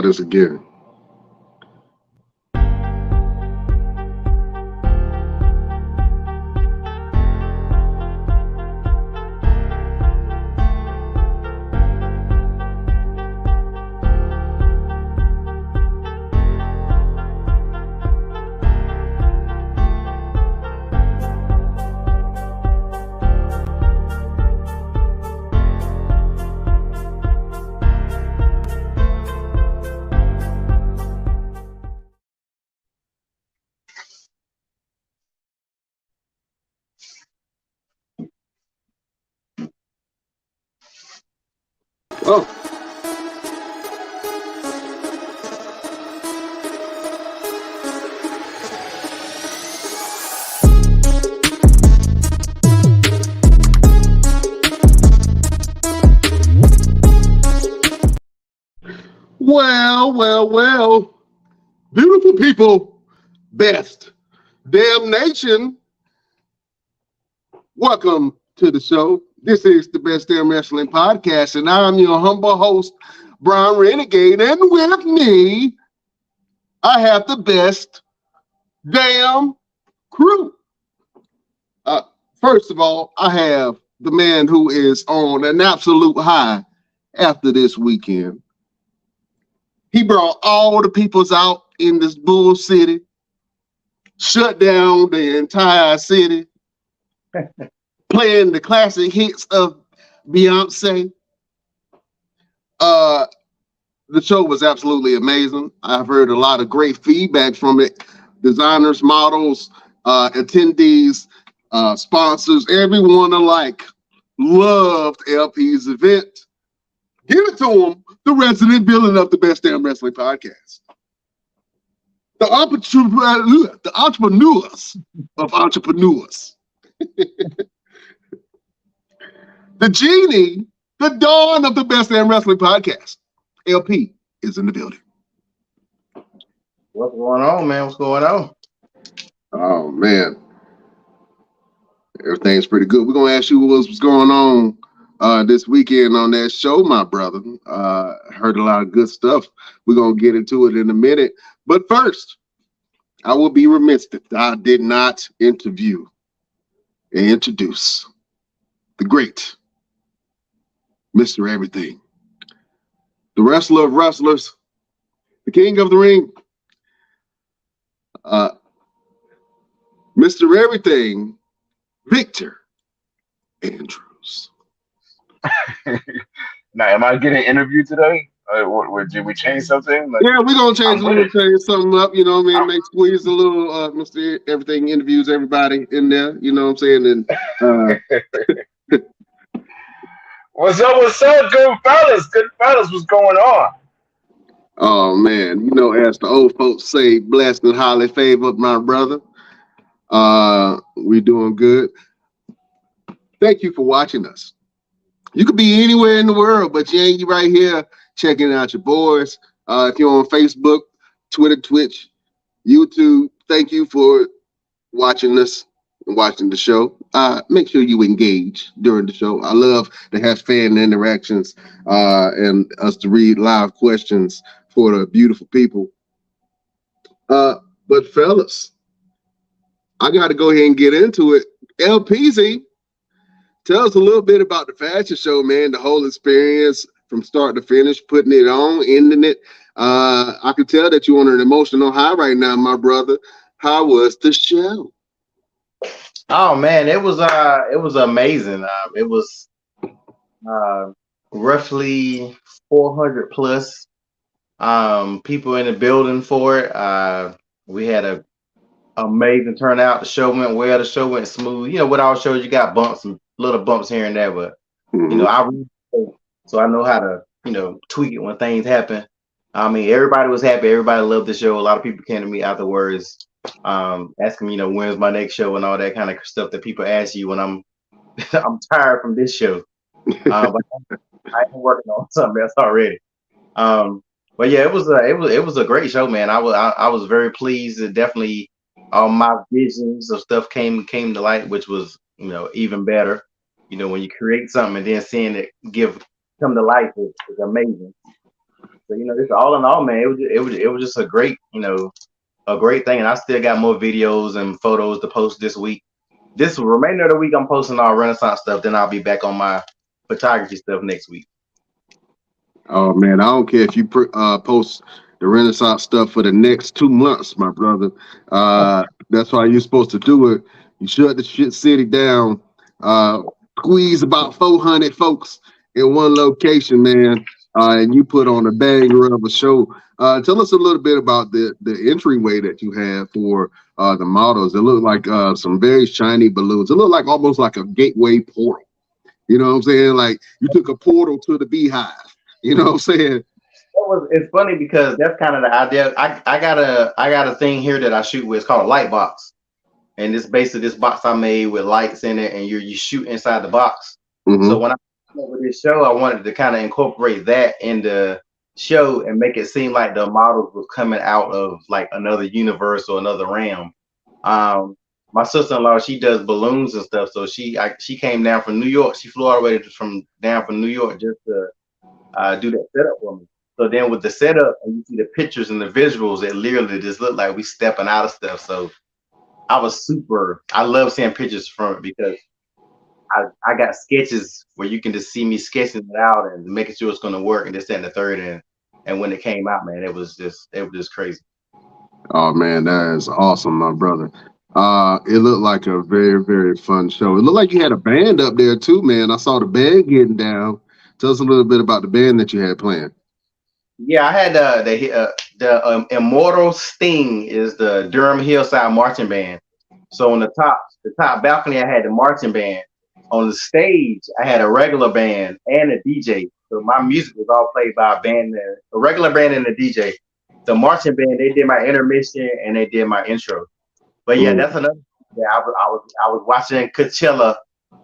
This again. Oh, well. Beautiful people, best damn nation. Welcome to the show. This is the Best Damn Wrestling Podcast, and I'm your humble host, Brian Renegade. And with me, I have the best damn crew. First of all, I have the man who is on an absolute high after this weekend. He brought all the peoples out in this bull city, shut down the entire city, playing the classic hits of Beyonce. The show was absolutely amazing. I've heard a lot of great feedback from it. Designers, models, attendees, sponsors, everyone alike loved LP's event. Give it to him, the resident villain of the Best Damn Wrestling Podcast. The entrepreneurs of entrepreneurs. The genie, the dawn of the Best Damn Wrestling Podcast. LP is in the building. What's going on, man? What's going on? Oh, man. Everything's pretty good. We're going to ask you what's going on this weekend on that show, my brother. Heard a lot of good stuff. We're going to get into it in a minute. But first, I will be remiss if I did not interview and introduce the great Mr. Everything, the wrestler of wrestlers, the king of the ring, Mr. Everything, Victor Andrews. Now, am I getting interviewed today? Did we change something? Yeah, we're gonna change something up. You know what I mean? Make squeeze a little. Mr. Everything interviews everybody in there. You know what I'm saying? And What's up? Good fellas? What's going on? Oh man, as the old folks say, blessed and highly favored, my brother. We doing good. Thank you for watching us. You could be anywhere in the world, but you ain't right here checking out your boys. If you're on Facebook, Twitter, Twitch, YouTube, thank you for watching us and watching the show. Make sure you engage during the show. I love to have fan interactions and us to read live questions for the beautiful people. But fellas, I got to go ahead and get into it. LPZ, tell us a little bit about the fashion show, man, the whole experience from start to finish, putting it on, ending it. I can tell that you're on an emotional high right now, my brother. How was the show? Oh man, it was amazing. It was roughly 400 plus people in the building for it. We had a amazing turnout. The show went well. The show went smooth. With all shows, you got bumps and little bumps here and there, but so I know how to tweak it when things happen. I mean, everybody was happy. Everybody loved the show. A lot of people came to me afterwards, asking me, when's my next show and all that kind of stuff that people ask you when I'm tired from this show. But I've been working on something else already. But yeah, it was a great show, man. I was very pleased. It definitely all my visions of stuff came to light, which was even better. When you create something and then seeing it come to life is amazing. So just all in all, man, it was just a great a great thing, and I still got more videos and photos to post this week. This remainder of the week, I'm posting all Renaissance stuff. Then I'll be back on my photography stuff next week. Oh man, I don't care if you post the Renaissance stuff for the next 2 months, my brother. That's why you're supposed to do it. You shut the shit city down, squeeze about 400 folks in one location, man, and you put on a banger of a show. Tell us a little bit about the entryway that you have for the models. It looked like some very shiny balloons. It looked like almost like a gateway portal. You know what I'm saying? Like you took a portal to the beehive. You know what I'm saying? It's funny because that's kind of the idea. I got a thing here that I shoot with. It's called a light box, and it's basically this box I made with lights in it, and you shoot inside the box. Mm-hmm. So when I came up with this show, I wanted to kind of incorporate that in the show and make it seem like the models was coming out of like another universe or another realm. My sister-in-law, she does balloons and stuff, so she came down from New York. She flew all the way from New York just to do that setup for me. So then with the setup and you see the pictures and the visuals, it literally just looked like we stepping out of stuff. So I love seeing pictures from it because I got sketches where you can just see me sketching it out and making sure it's going to work and this, that, and the third. And when it came out, man, it was just crazy. Oh man, that is awesome, my brother. It looked like a very, very fun show. It looked like you had a band up there too, man. I saw the band getting down. Tell us a little bit about the band that you had playing. Yeah, I had the Immortal Sting is the Durham Hillside Marching Band. So on the top balcony, I had the marching band. On the stage, I had a regular band and a DJ. So my music was all played by a regular band and a DJ. The marching band, they did my intermission and they did my intro. But yeah, that's another. Yeah, I was watching Coachella,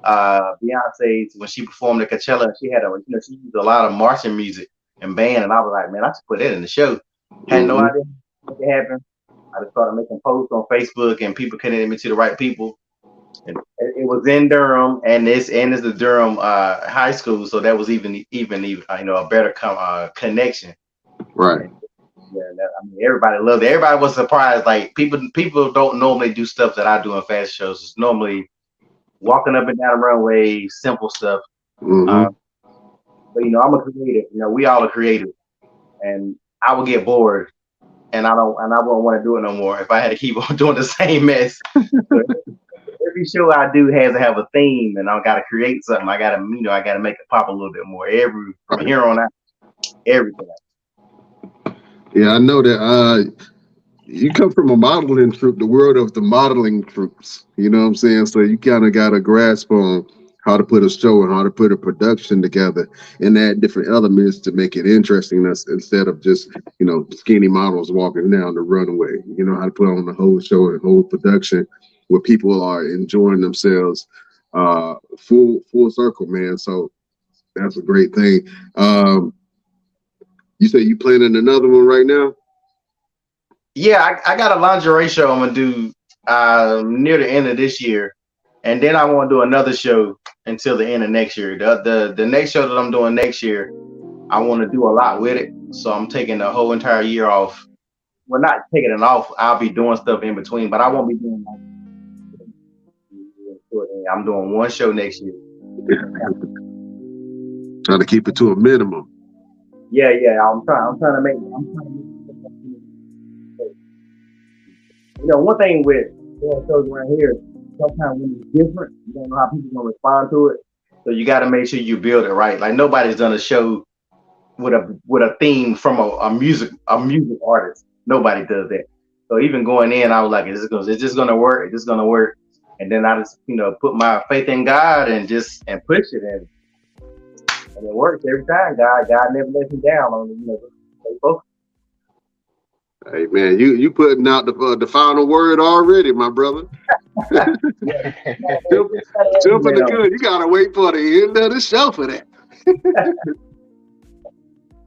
Beyonce when she performed at Coachella. She had she used a lot of marching music and band, and I was like, man, I should put that in the show. Had no idea what could happen. I just started making posts on Facebook, and people connected me to the right people. And it was in Durham, and it's the Durham high school, so that was even a better connection. Right. And, yeah, everybody loved it. Everybody was surprised. Like people don't normally do stuff that I do in fashion shows. It's normally walking up and down the runway, simple stuff. Mm-hmm. But I'm a creative. We all are creative, and I would get bored, and I wouldn't want to do it no more if I had to keep on doing the same mess. Every show I do has to have a theme, and I got to create something. I got to make it pop a little bit more. From here on out, everything. Yeah, I know that. You come from a modeling troupe, the world of the modeling troupes. You know what I'm saying? So you kind of got a grasp on how to put a show and how to put a production together and add different elements to make it interesting instead of just, skinny models walking down the runway. You know how to put on the whole show and whole production where people are enjoying themselves full circle, man. So that's a great thing. You say you planning another one right now? Yeah, I got a lingerie show I'm gonna do near the end of this year, and then I want to do another show until the end of next year. The next show that I'm doing next year, I want to do a lot with it, so I'm taking the whole entire year off. Well, not taking it off. I'll be doing stuff in between, but I won't be doing. I'm doing one show next year. Trying to keep it to a minimum. Yeah. I'm trying to make. One thing with shows around here, sometimes when it's different, you don't know how people gonna respond to it. So you got to make sure you build it right. Like nobody's done a show with a theme from a music artist. Nobody does that. So even going in, I was like, is this gonna work? Is this gonna work? And then I just put my faith in God and push it and it works every time. God never lets me down on stay focused. Hey man, you putting out the final word already, my brother. Jumping the gun. You gotta wait for the end of the show for that.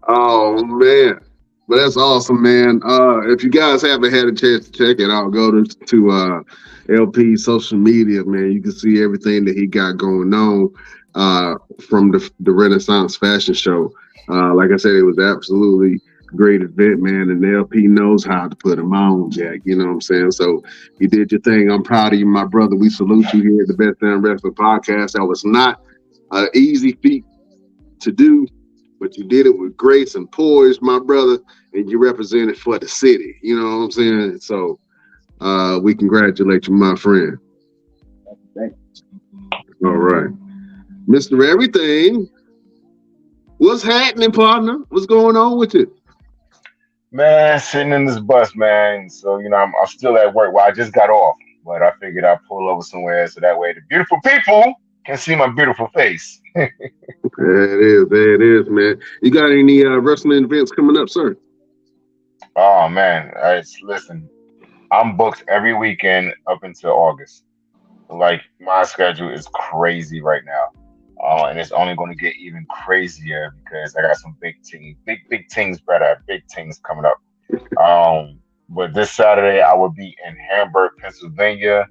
Oh man, but that's awesome, man. If you guys haven't had a chance to check it out, go to LP's social media, man. You can see everything that he got going on. from the Renaissance Fashion Show. Like I said, it was absolutely great event, man. And the LP knows how to put them on, Jack. You know what I'm saying? So you did your thing. I'm proud of you, my brother. We salute you here at the Best Damn Wrestling Podcast. That was not an easy feat to do, but you did it with grace and poise, my brother, and you represented for the city. You know what I'm saying? So we congratulate you, my friend. All right. Mr. Everything, what's happening, partner? What's going on with you? Man, sitting in this bus, man. So I'm still at work. Well, I just got off, but I figured I'd pull over somewhere so that way the beautiful people can see my beautiful face. There it is, man. You got any wrestling events coming up, sir? Oh man, listen, I'm booked every weekend up until August. Like my schedule is crazy right now, and it's only going to get even crazier because I got some big things, better, big things coming up. But this Saturday I will be in Hamburg, Pennsylvania.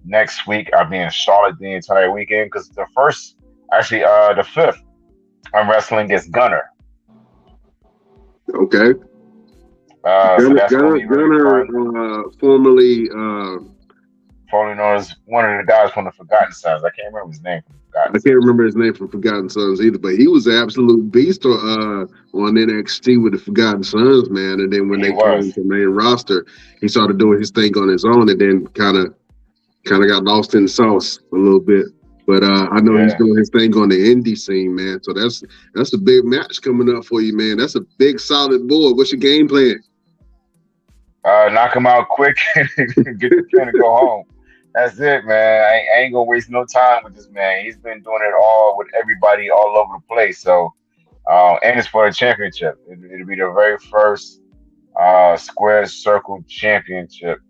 Next week I'll be in Charlotte the entire weekend because the 5th, I'm wrestling against Gunner. Okay. So that's going to be really Gunner, formerly formerly known as one of the guys from the Forgotten Sons. I can't remember his name from the Forgotten I Sons. can't remember his name from Forgotten Sons either, but he was an absolute beast on NXT with the Forgotten Sons, man. And then when He they came was. to the main roster, he started doing his thing on his own, and then kind of got lost in the sauce a little bit. But I know he's Yeah. doing his thing on the indie scene, man. So that's a big match coming up for you, man. That's a big solid board. What's your game plan? Knock him out quick and get the pin and go home. That's it, man. I ain't gonna waste no time with this man. He's been doing it all with everybody all over the place. So, and it's for the championship. It'll be the very first square circle championship,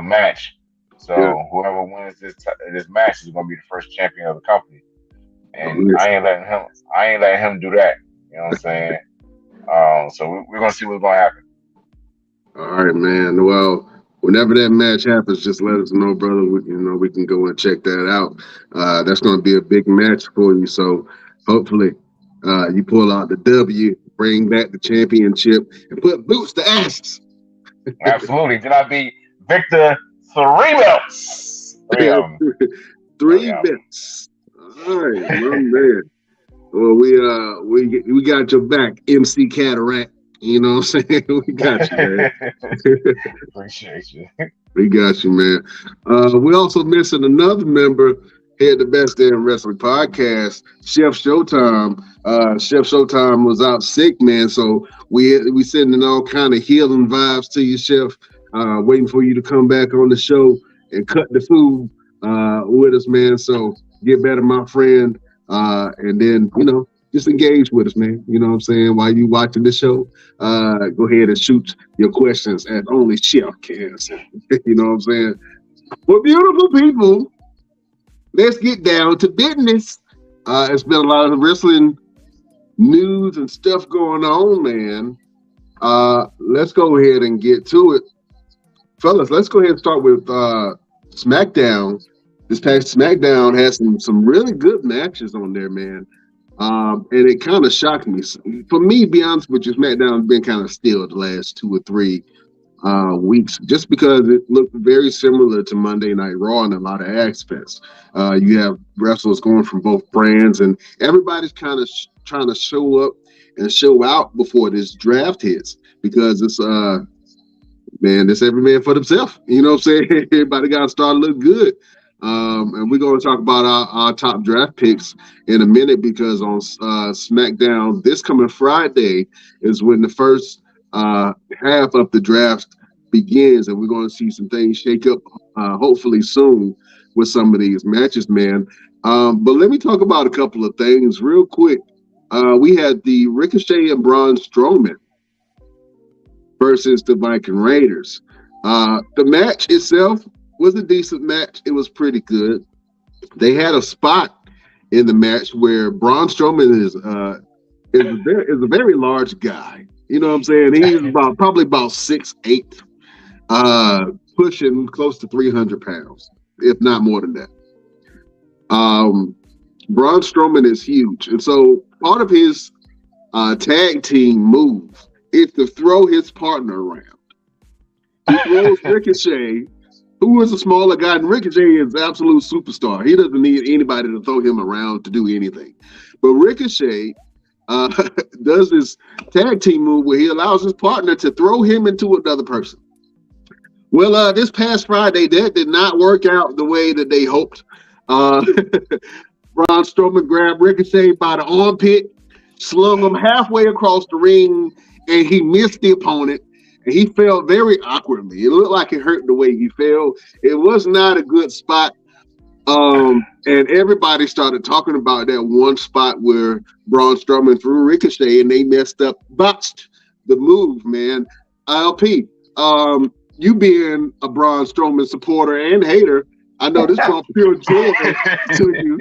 match. So Yeah. whoever wins this match is gonna be the first champion of the company. Oh, And nice. I ain't letting him do that. You know what I'm saying? So we're gonna see what's gonna happen. All right, man. Well, whenever that match happens, just let us know, brother. We can go and check that out. That's going to be a big match for you. So hopefully, you pull out the W, bring back the championship, and put boots to asses. Absolutely. Then I beat Victor 3 belts. Three of them. Three bits. All right, my man. Well, we got your back, MC Cataract. You know what I'm saying? We got you, man. Appreciate you. We got you, man. We also missing another member here at the Best Damn Wrestling Podcast, Chef Showtime. Chef Showtime was out sick, man. So we sending all kind of healing vibes to you, Chef. Waiting for you to come back on the show and cut the food with us, man. So get better, my friend. And then, just engage with us, man. You know what I'm saying? While you watching the show, go ahead and shoot your questions as only Chef can. You know what I'm saying? Well, beautiful people, let's get down to business. It's been a lot of wrestling news and stuff going on, man. Let's go ahead and get to it. Fellas, let's go ahead and start with SmackDown. This past SmackDown has some really good matches on there, man. And it kind of shocked me. For me, be honest with you, SmackDown has been kind of still the last 2 or 3 weeks, just because it looked very similar to Monday Night Raw in a lot of aspects. You have wrestlers going from both brands, and everybody's kind of trying to show up and show out before this draft hits, because it's this every man for themselves. You know what I'm saying? Everybody got to start to look good. And we're going to talk about our top draft picks in a minute, because on SmackDown this coming Friday is when the first half of the draft begins, and we're going to see some things shake up hopefully soon with some of these matches, man. But let me talk about a couple of things real quick. We had the Ricochet and Braun Strowman versus the Viking Raiders. The match itself was a decent match. It was pretty good. They had a spot in the match where Braun Strowman is a very large guy. You know what I'm saying? He's probably about 6'8", pushing close to 300 pounds, if not more than that. Braun Strowman is huge, and so part of his tag team move is to throw his partner around. He throws Ricochet, who is a smaller guy, and Ricochet is an absolute superstar. He doesn't need anybody to throw him around to do anything. But Ricochet uh, does this tag team move where he allows his partner to throw him into another person. Well, this past Friday, that did not work out the way that they hoped. Uh, Braun Strowman grabbed Ricochet by the armpit, slung him halfway across the ring, and he missed the opponent. And he fell very awkwardly. It looked like it hurt the way he fell. It was not a good spot. And everybody started talking about that one spot where Braun Strowman threw Ricochet and they messed up, botched the move, man. LP, you being a Braun Strowman supporter and hater, I know this brought pure joy to you.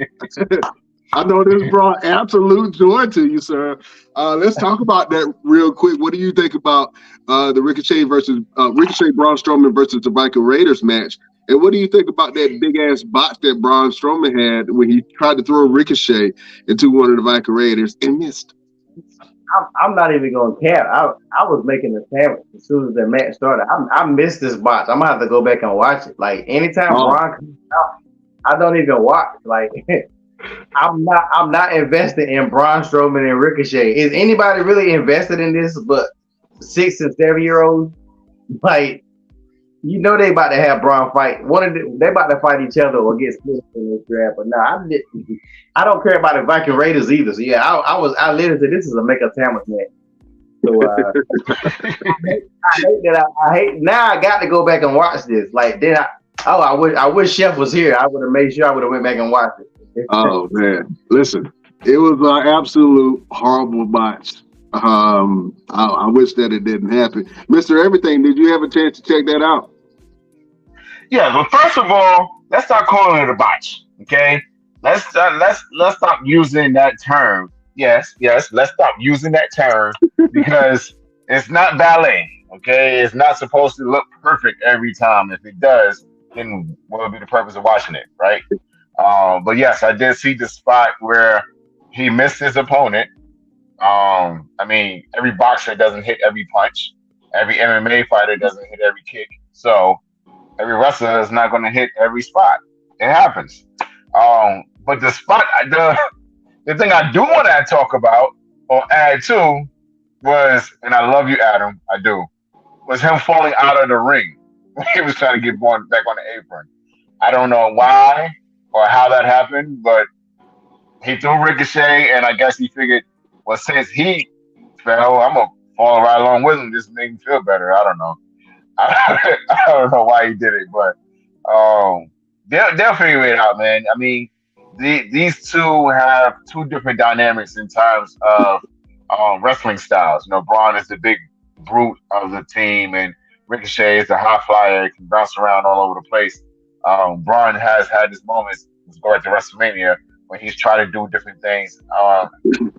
I know this brought absolute joy to you, sir. Let's talk about that real quick. What do you think about the Ricochet Braun Strowman versus the Viking Raiders match? And what do you think about that big ass botch that Braun Strowman had when he tried to throw Ricochet into one of the Viking Raiders and missed? I'm not even going to cap. I was making a sandwich as soon as the match started. I missed this box. I'm going to have to go back and watch it. Like, anytime Braun comes out, I don't even watch. Like, I'm not invested in Braun Strowman and Ricochet. Is anybody really invested in this but 6 and 7-year-olds? Like, you know they about to have Braun fight. They about to fight each other or get split in this draft. But no, I don't care about the Viking Raiders either. So yeah, I literally said this is a make a sandwich match. So I hate now. I got to go back and watch this. Like then I wish Chef was here. I would have made sure I would have went back and watched it. Oh man, listen, it was an absolute horrible botch. I wish that it didn't happen. Mr. Everything, did you have a chance to check that out? Yeah, but first of all, let's start calling it a botch. Okay, let's stop using that term. Yes, let's stop using that term because it's not ballet. Okay, it's not supposed to look perfect every time. If it does, then what would be the purpose of watching it, right? But yes, I did see the spot where he missed his opponent. I mean, every boxer doesn't hit every punch. Every MMA fighter doesn't hit every kick. So every wrestler is not going to hit every spot. It happens. But the thing I do want to talk about or add to was, and I love you, Adam, I do, was him falling out of the ring when he was trying to get back on the apron. I don't know why or how that happened, but he threw Ricochet, and I guess he figured, well, since he fell, I'm gonna fall right along with him. Just make him feel better. I don't know. I don't know why he did it, but they'll figure it out, man. I mean, these two have two different dynamics in terms of wrestling styles. You know, Braun is the big brute of the team, and Ricochet is the high flyer. He can bounce around all over the place. Braun has had his moments going to WrestleMania when he's trying to do different things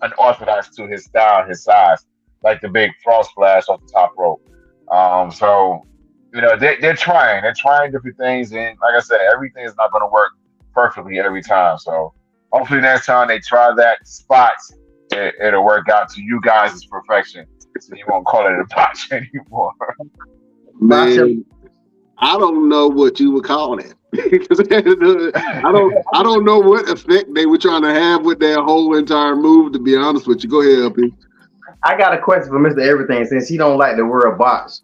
unorthodox to his style, his size, like the big frog splash off the top rope. So, you know, they're trying different things, and like I said, everything is not going to work perfectly every time. So hopefully next time they try that spot, it'll work out to you guys' perfection, so you won't call it a botch anymore. Man, I don't know what you would call it. I don't know what effect they were trying to have with their whole entire move. To be honest with you, go ahead, LP. I got a question for Mr. Everything since he don't like the word botch.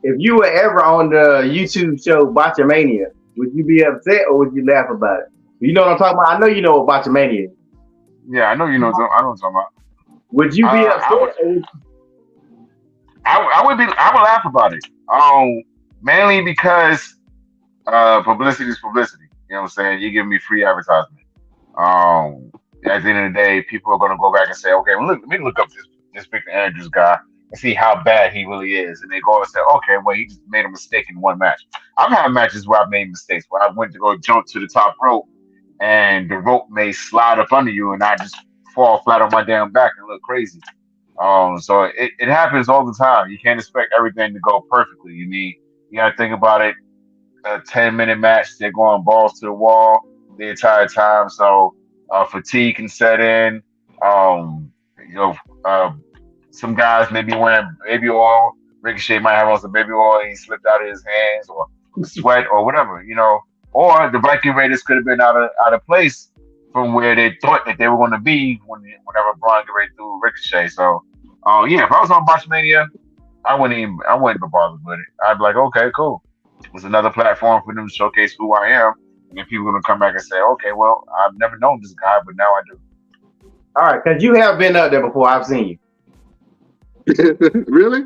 If you were ever on the YouTube show Botchamania, would you be upset or would you laugh about it? You know what I'm talking about? I know you know what Botchamania is. Yeah, I know you know. I know what I'm talking about. Would you be upset? I would laugh about it. Mainly because publicity is publicity. You know what I'm saying? You give me free advertisement. At the end of the day, people are gonna go back and say, okay, well, let me look up this Victor Andrews guy and see how bad he really is. And they go and say, okay, well, he just made a mistake in one match. I've had matches where I've made mistakes, where I went to go jump to the top rope and the rope may slide up under you and I just fall flat on my damn back and look crazy. So it happens all the time. You can't expect everything to go perfectly. You gotta think about it. A 10-minute match, they're going balls to the wall. the entire time, so fatigue can set in. Um, you know, uh, some guys may be wearing baby oil. Ricochet might have on some baby oil and he slipped out of his hands or sweat or whatever, Or the Viking Raiders could have been out of place from where they thought that they were going to be whenever Braun got ready to do Ricochet. So, yeah, if I was on Botchmania, I wouldn't be bothered with it. I'd be like, okay, cool. It's another platform for them to showcase who I am, and then people are gonna come back and say, okay, well, I've never known this guy, but now I do. All right, because you have been up there before. I've seen you. Really?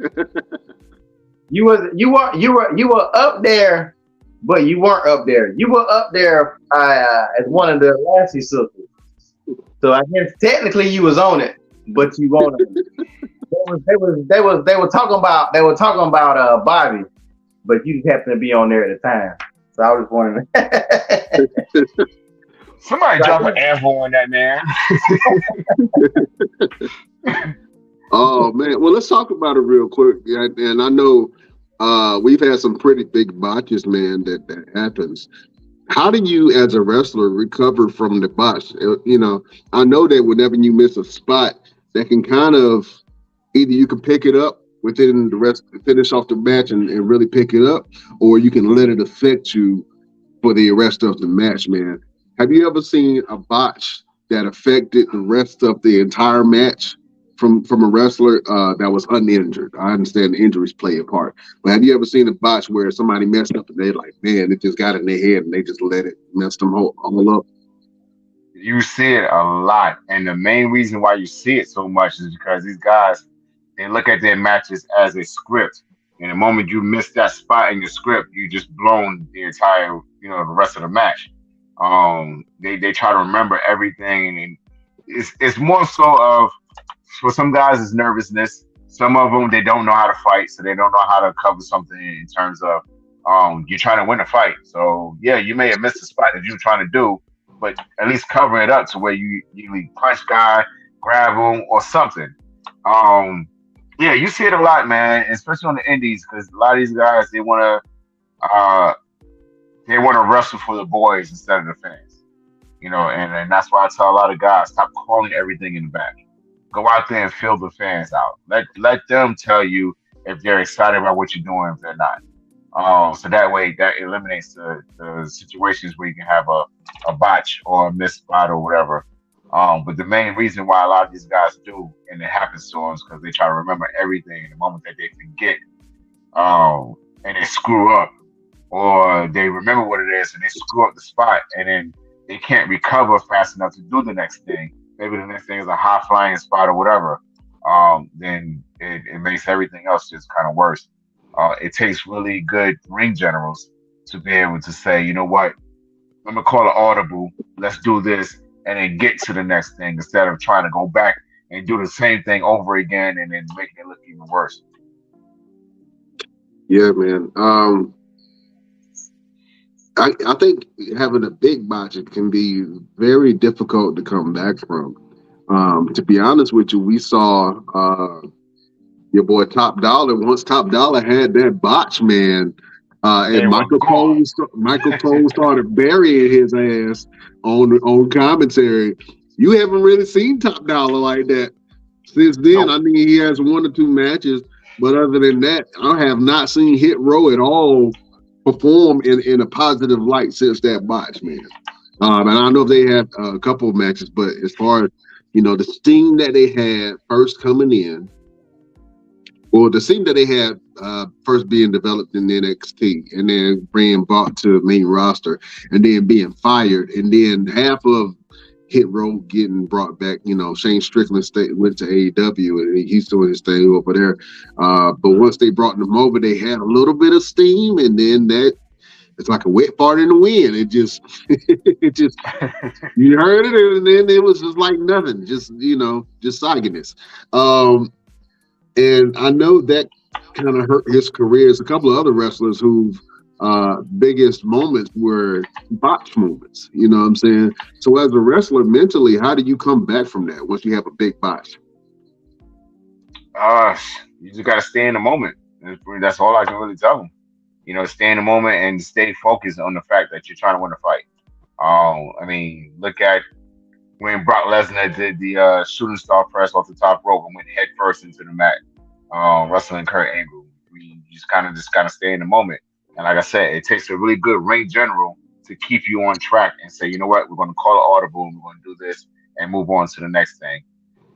You were up there, but you weren't up there. You were up there as one of the Lassie sisters. So I guess technically you was on it, but you won't. They were talking about Bobby, but you just happened to be on there at the time. So I was just wondering. Somebody drop an anvil on that man. Oh man, well let's talk about it real quick. Yeah, and I know we've had some pretty big botches, man. That happens. How do you, as a wrestler, recover from the botch? I know that whenever you miss a spot, that can kind of either you can pick it up within the rest, finish off the match and really pick it up, or you can let it affect you for the rest of the match, man. Have you ever seen a botch that affected the rest of the entire match from a wrestler that was uninjured? I understand the injuries play a part, but have you ever seen a botch where somebody messed up and they're like, man, it just got in their head and they just let it mess them all up? You see it a lot, and the main reason why you see it so much is because these guys they look at their matches as a script. And the moment you miss that spot in your script, you just blown the entire, the rest of the match. They try to remember everything, and it's more so of for some guys it's nervousness. Some of them they don't know how to fight, so they don't know how to cover something in terms of you're trying to win a fight. So yeah, you may have missed the spot that you're trying to do, but at least cover it up to where you punch guy, grab him, or something. Um, yeah, you see it a lot, man, especially on the indies, because a lot of these guys uh, they want to wrestle for the boys instead of the fans, and that's why I tell a lot of guys stop calling everything in the back. Go out there and feel the fans out. Let them tell you if they're excited about what you're doing, if they're not. So that way that eliminates the situations where you can have a botch or a missed spot or whatever. But the main reason why a lot of these guys do, and it happens to them, is because they try to remember everything in the moment that they forget, and they screw up, or they remember what it is and they screw up the spot, and then they can't recover fast enough to do the next thing. Maybe the next thing is a high flying spot or whatever. Then it makes everything else just kind of worse. It takes really good ring generals to be able to say, you know what, I'm gonna call an audible. Let's do this, and then get to the next thing instead of trying to go back and do the same thing over again and then making it look even worse. Yeah, man. I think having a big botch it can be very difficult to come back from. To be honest with you, we saw your boy Top Dollar. Once Top Dollar had that botch, man, They and were gone. Michael Cole started burying his ass on commentary. You haven't really seen Top Dollar like that since then. Nope. I mean, he has one or two matches, but other than that, I have not seen Hit Row at all perform in a positive light since that botch, man. And I know they had a couple of matches, but as far as the steam that they had first coming in, or the scene that they had first being developed in NXT and then being brought to the main roster and then being fired and then half of Hit Row getting brought back. Shane Strickland went to AEW and he's doing his thing over there. But once they brought them over, they had a little bit of steam and then that it's like a wet fart in the wind. It just, it just, you heard it and then it was just like nothing, just sogginess. And I know that kind of hurt his career. There's a couple of other wrestlers whose biggest moments were botch moments. You know what I'm saying? So as a wrestler, mentally, how do you come back from that once you have a big botch? Uh, you just gotta stay in the moment. That's all I can really tell them. Stay in the moment and stay focused on the fact that you're trying to win a fight. I mean, look at when Brock Lesnar did the shooting star press off the top rope and went head first into the mat, wrestling Kurt Angle. We just kind of stay in the moment. And like I said, it takes a really good ring general to keep you on track and say, you know what, we're going to call an audible, and we're going to do this and move on to the next thing.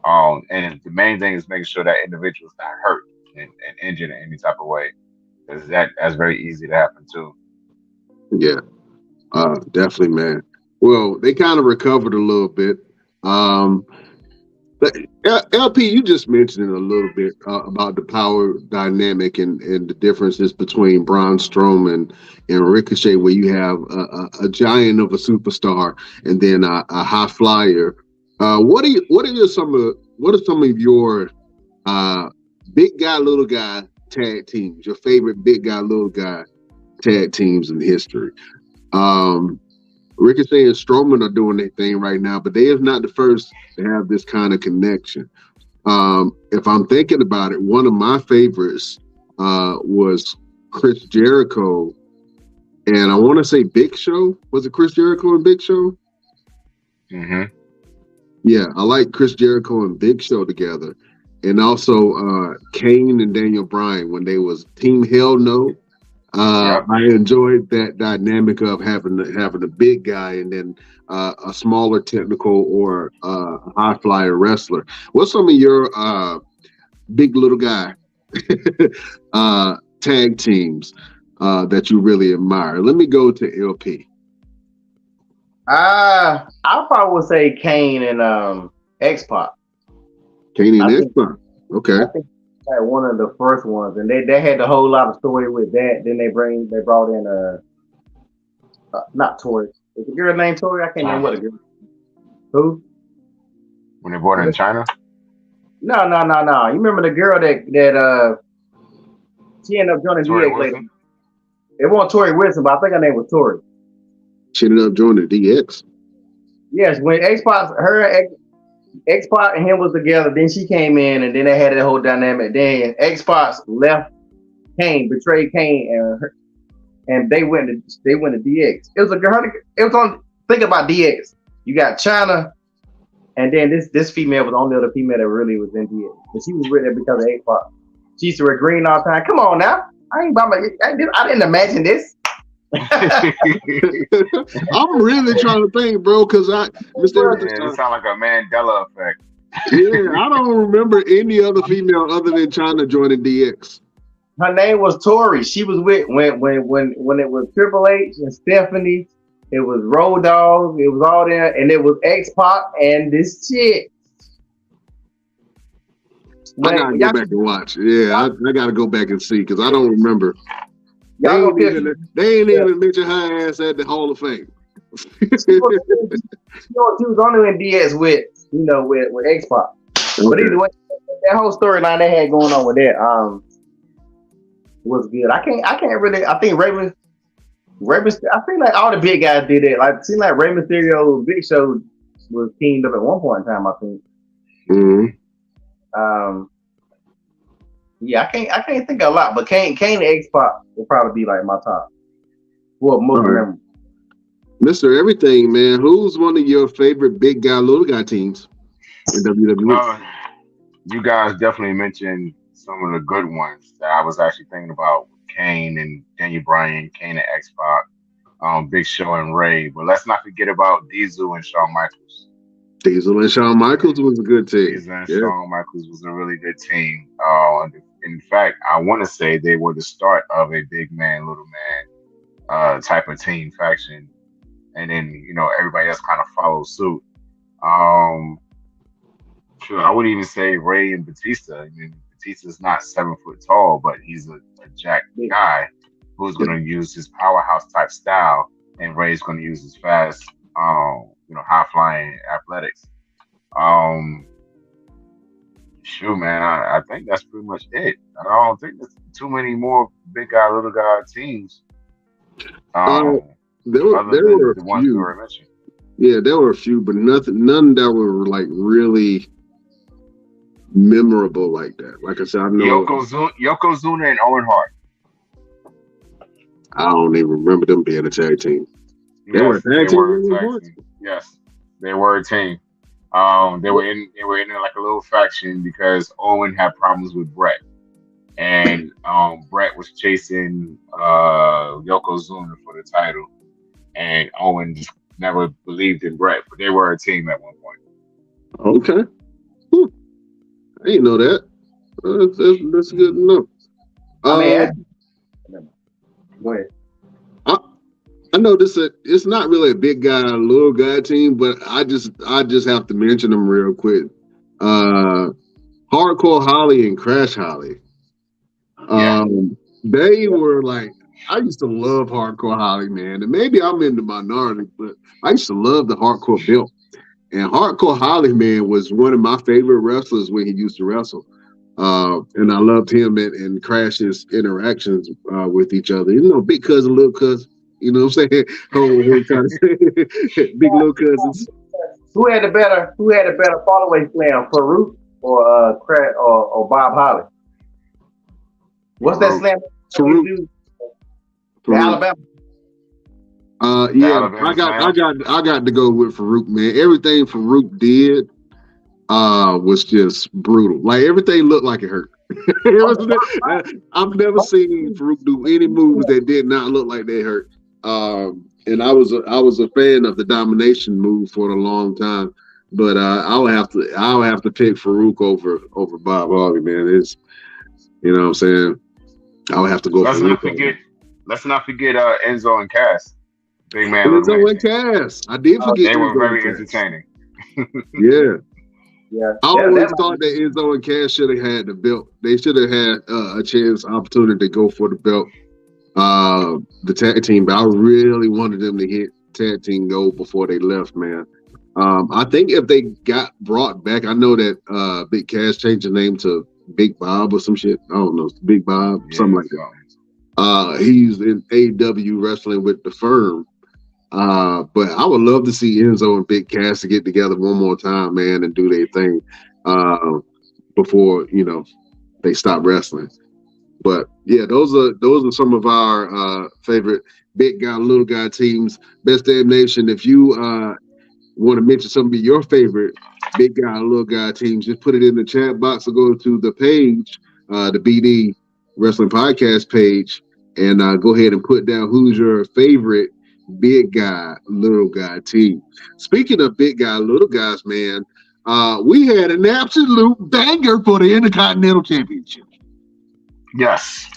And the main thing is making sure that individual's not hurt and injured in any type of way, because that's very easy to happen too. Yeah, definitely, man. Well, they kind of recovered a little bit. Um, LP, you just mentioned it a little bit about the power dynamic and the differences between Braun Strowman and Ricochet, where you have a giant of a superstar and then a high flyer. What are some of your big guy little guy tag teams? Your favorite big guy little guy tag teams in history? Um, Ricochet and Strowman are doing their thing right now, but they is not the first to have this kind of connection. If I'm thinking about it, one of my favorites was Chris Jericho, and I want to say Big Show. Was it Chris Jericho and Big Show? Hmm. Yeah, I like Chris Jericho and Big Show together, and also Kane and Daniel Bryan when they was Team Hell No. Yep. I enjoyed that dynamic of having a big guy and then a smaller technical or high flyer wrestler. What's some of your big little guy tag teams that you really admire? Let me go to LP. I probably would say Kane and X Pac. Kane and I X think Pac. Okay. I think like one of the first ones, and they had a whole lot of story with that. Then they brought in not Tori. Is the girl named Tori? I can't remember what China. the girl. Who? When they brought in China. No. You remember the girl that she ended up joining Tori DX later. Wilson. It wasn't Tori Wilson, but I think her name was Tori. She ended up joining DX. Yes, when X Pac and him was together, then she came in, and then they had that whole dynamic. Then X Pac left Kane, betrayed Kane, and they went to DX. It was a girl. It was on. Think about DX. You got China, and then this female was the only other female that really was in DX, but she was with it because of X Pac. She used to wear green all the time. Come on now, I didn't imagine this. I'm really trying to think, bro, because Mr. Yeah, it sounds like a Mandela effect. Yeah, I don't remember any other female other than China joining DX. Her name was Tori. She was with when it was Triple H and Stephanie. It was Road Dogg. It was all there, and it was X Pac and this chick. I gotta go back and watch. Yeah, I gotta go back and see because I don't remember. They ain't even mention her ass at the Hall of Fame. She was only in DS with X Pac. Okay. But either way, that whole storyline they had going on with that was good. I can't really. I think Raven. I think like all the big guys did it. Like it seemed like Rey Mysterio, Big Show was teamed up at one point in time. I think. Mm-hmm. Yeah, I can't think of a lot, but Kane and X Pac will probably be like my top. Well, most of them. Mr. Everything, man. Who's one of your favorite big guy, little guy teams in WWE? You guys definitely mentioned some of the good ones that I was actually thinking about: Kane and Daniel Bryan, Kane and X Pac, Big Show and Ray. But let's not forget about Diesel and Shawn Michaels. Diesel and Shawn Michaels was a good team. Diesel and Shawn Michaels was a really good team. In fact, I want to say they were the start of a big man, little man type of team faction. And then, everybody else kind of followed suit. Sure, I wouldn't even say Ray and Batista. I mean, Batista's not 7 foot tall, but he's a jacked guy who's going to use his powerhouse type style, and Ray's going to use his fast, high flying athletics. Shoot, man, I think that's pretty much it. I don't think there's too many more big guy, little guy teams. There were a the ones we were mentioning. Yeah, there were a few, but none that were like really memorable like that. Like I said, I know Yokozuna and Owen Hart. I don't even remember them being a tag team. They were a Yes, they tag team were a at one tag point. team. Yes, they were a team. They were in like a little faction because Owen had problems with Brett, and Brett was chasing Yokozuna for the title, and Owen just never believed in Brett, but they were a team at one point. Okay. Hmm. I didn't know that. That's good to know. I mean, Uh, go ahead. I, I know this. It's not really a big guy, little guy team, but I just have to mention them real quick. Uh, Hardcore Holly and Crash Holly. Yeah, They were like, I used to love Hardcore Holly, man, and maybe I'm in the minority, but I used to love the Hardcore Belt. And Hardcore Holly, man, was one of my favorite wrestlers when he used to wrestle. And I loved him and Crash's interactions with each other. You know, big cousin, little cousin. You know what I'm saying? Whole kind of big little cousins. Who had a better fallaway slam, Farouk or or Bob Holly? What's that Uh, slam? Farouk. The Alabama. the Yeah, Alabama Slam. I got to go with Farouk, man. Everything Farouk did was just brutal. Like everything looked like it hurt. I've never seen Farouk do any moves that did not look like they hurt. And I was a fan of the domination move for a long time, but I would have to pick Farouk over Bob Harvey, man. It's you know what I'm saying. I would have to go Let's not Farouk over forget. him. Let's not forget Enzo and Cass. Big man, little Enzo man. and Cass. I did forget They were Enzo and very Cass. entertaining. Yeah. Yeah, I always thought that Enzo and Cass should have had the belt. They should have had a chance, opportunity to go for the belt, the tag team. But I really wanted them to hit tag team gold before they left, man. I think if they got brought back, I know that Big Cass changed his name to Big Bob or some shit. I don't know, Big Bob, something Yeah, like that. so He's in AEW wrestling with the Firm. But I would love to see Enzo and Big Cass to get together one more time, man, and do their thing before they stop wrestling. But yeah, those are some of our favorite big guy, little guy teams. Best Damn Nation. If you want to mention some of your favorite big guy, little guy teams, just put it in the chat box or go to the page, the BD Wrestling Podcast page, and go ahead and put down who's your favorite big guy, little guy team. Speaking of big guy, little guys, man, we had an absolute banger for the Intercontinental Championship. yes,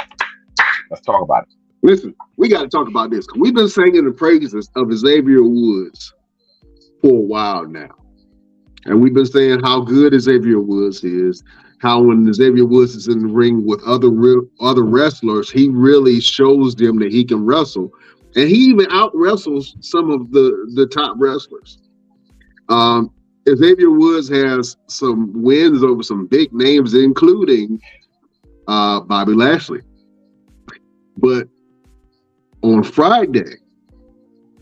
let's talk about it. Listen, we got to talk about this. We've been singing the praises of Xavier Woods for a while now. And we've been saying how good Xavier Woods is, how when Xavier Woods is in the ring with other wrestlers, he really shows them that he can wrestle. And he even out wrestles some of the top wrestlers. Xavier Woods has some wins over some big names, including Bobby Lashley. But on Friday,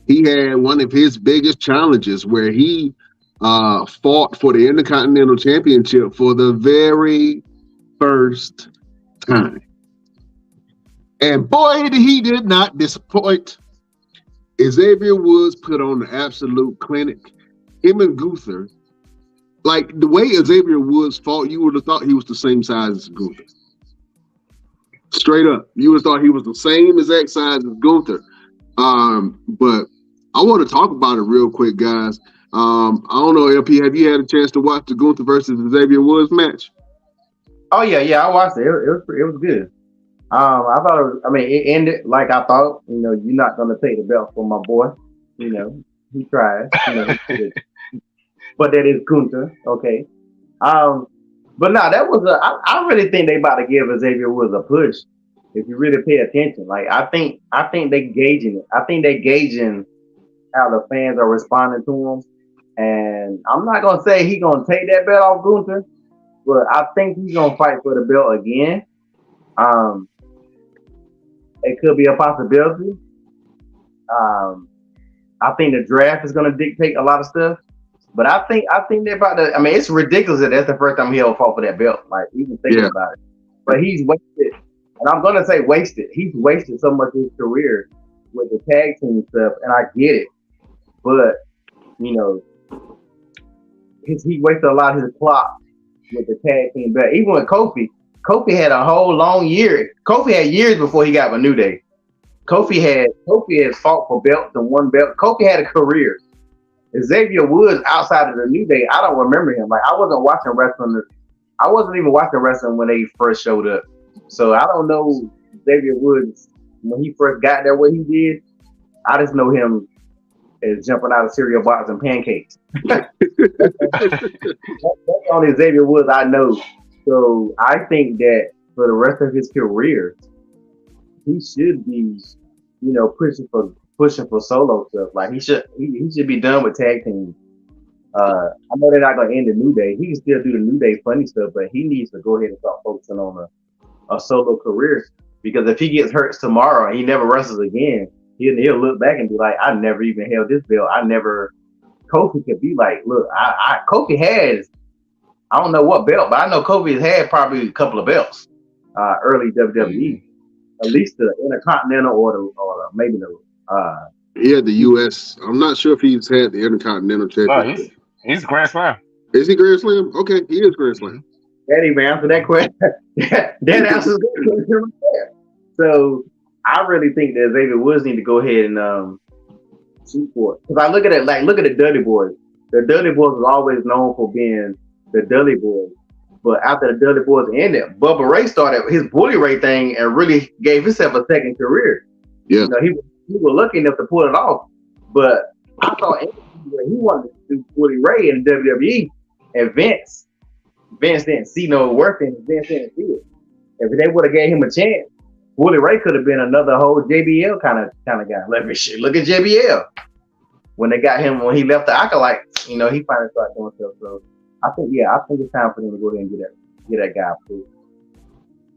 he had one of his biggest challenges where he fought for the Intercontinental Championship for the very first time. And boy, he did not disappoint. Xavier Woods put on an absolute clinic. Him and Gunther, like the way Xavier Woods fought, you would have thought he was the same size as Gunther. Straight up. You would have thought he was the same exact size as Gunther. But I want to talk about it real quick, guys. I don't know, LP, have you had a chance to watch the Gunther versus Xavier Woods match? Oh yeah, I watched it. It was good. I thought it ended like I thought. You're not gonna take the belt from my boy. He tried. But that is Gunther, okay. But no, that was I really think they about to give Xavier Woods a push. If you really pay attention, like I think they gauging it. I think they gauging how the fans are responding to him. And I'm not gonna say he's gonna take that belt off Gunther, but I think he's gonna fight for the belt again. It could be a possibility. I think the draft is gonna dictate a lot of stuff. But I think they're about to. It's ridiculous that that's the first time he'll fought for that belt. Like even thinking about it. But he's wasted, and I'm gonna say wasted. He's wasted so much of his career with the tag team stuff, and I get it. but you know, he wasted a lot of his clock with the tag team belt. Even with Kofi had a whole long year. Kofi had years before he got with New Day. Kofi had fought for belts and won belts. Kofi had a career. Xavier Woods outside of the New Day, I don't remember him. Like I wasn't watching wrestling. I wasn't even watching wrestling when they first showed up. So I don't know Xavier Woods when he first got there. What he did, I just know him as jumping out of cereal box and pancakes. That's the only Xavier Woods I know. So I think that for the rest of his career, he should be, pushing for solo stuff. Like he should be done with tag teams. I know they're not gonna end the New Day. He can still do the New Day funny stuff, but he needs to go ahead and start focusing on a solo career. Because if he gets hurt tomorrow and he never wrestles again, he'll look back and be like, I never even held this belt. Kofi could be like, look, Kofi has, I don't know what belt, but I know Kofi has had probably a couple of belts, early WWE, at least the Intercontinental or maybe the. Yeah, the U.S. I'm not sure if he's had the Intercontinental Championship. No, he's Grand Slam. Is he Grand Slam? Okay, he is Grand Slam. That even answer that question. That answers that question right there. So I really think that Xavier Woods need to go ahead and shoot for it. Because I look at the Dudley Boys. The Dudley Boys was always known for being the Dudley Boys. But after the Dudley Boys ended, Bubba Ray started his Bully Ray thing and really gave himself a second career. Yeah. He was lucky enough to pull it off. But I saw where he wanted to do Bully Ray in WWE, and Vince didn't see no work in it. Vince didn't see it. If they would have gave him a chance, Bully Ray could have been another whole JBL kind of guy. Look at JBL. When they got him, when he left the Acolyte, he finally started doing stuff. So I think it's time for them to go ahead and get that guy approved.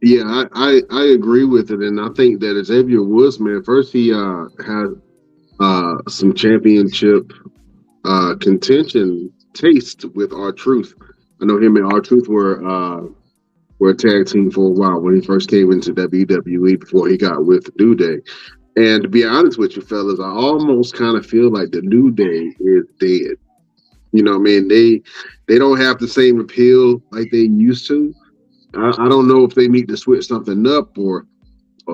Yeah, I agree with it, and I think that Xavier Woods, man, first he had some championship contention taste with R-Truth. I know him and R-Truth were a tag team for a while when he first came into WWE before he got with the New Day. And to be honest with you, fellas, I almost kind of feel like the New Day is dead. You know what I mean? They don't have the same appeal like they used to. I don't know if they need to switch something up or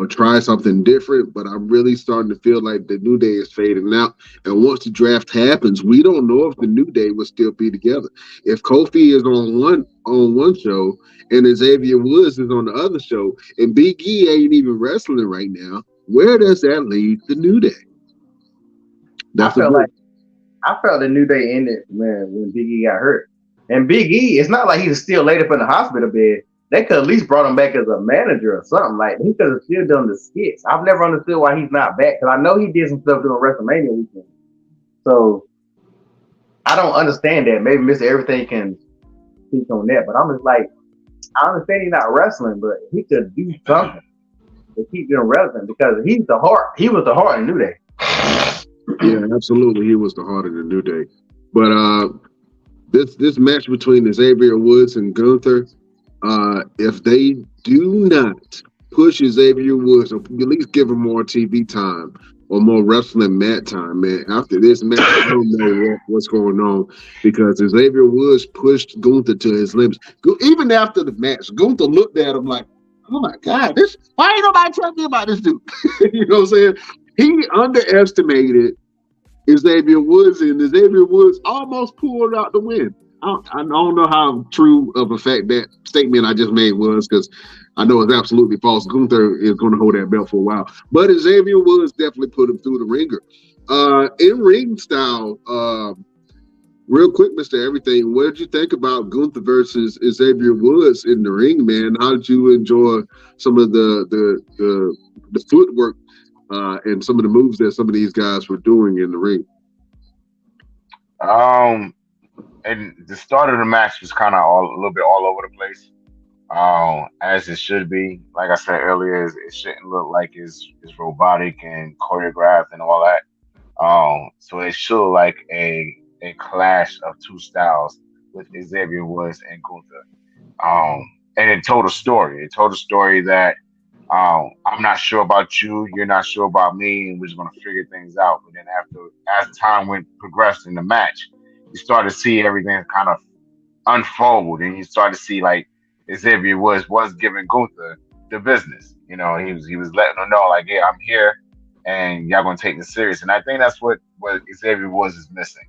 try something different, but I'm really starting to feel like the New Day is fading out. And once the draft happens, we don't know if the New Day will still be together. If Kofi is on one show and Xavier Woods is on the other show, and Big E ain't even wrestling right now, where does that leave the New Day? I felt the New Day ended when Big E got hurt. And Big E, it's not like he's still laid up in the hospital bed. They could at least brought him back as a manager or something. Like he could have still done the skits. I've never understood why he's not back, because I know he did some stuff during WrestleMania weekend. So I don't understand that. Maybe Mr. Everything can speak on that, but I'm just like, I understand he's not wrestling, but he could do something to keep them relevant, because he's the heart. He was the heart in New Day. Yeah, absolutely. He was the heart of the New Day. But this match between Xavier Woods and Gunther, if they do not push Xavier Woods, or at least give him more TV time or more wrestling mat time, man, after this match, I don't know what's going on, because Xavier Woods pushed Gunther to his limits. Even after the match, Gunther looked at him like, oh my God, why ain't nobody telling me about this dude? You know what I'm saying? He underestimated Xavier Woods, and Xavier Woods almost pulled out the win. I don't know how true of a fact that statement I just made was, because I know it's absolutely false. Gunther is going to hold that belt for a while, but Xavier Woods definitely put him through the ringer. In ring style, real quick, Mr. Everything, what did you think about Gunther versus Xavier Woods in the ring, man? How did you enjoy some of the footwork and some of the moves that some of these guys were doing in the ring? And the start of the match was kind of a little bit all over the place, as it should be. Like I said earlier, it shouldn't look like it's robotic and choreographed and all that. So it should like a clash of two styles with Xavier Woods and Gunther. And it told a story. It told a story that I'm not sure about you, you're not sure about me, and we're just gonna figure things out. But then as time went progressed in the match, you start to see everything kind of unfold, and you start to see like Xavier was giving Gunther the business. You know, he was letting him know like, yeah, I'm here, and y'all gonna take this serious. And I think that's what Xavier was is missing.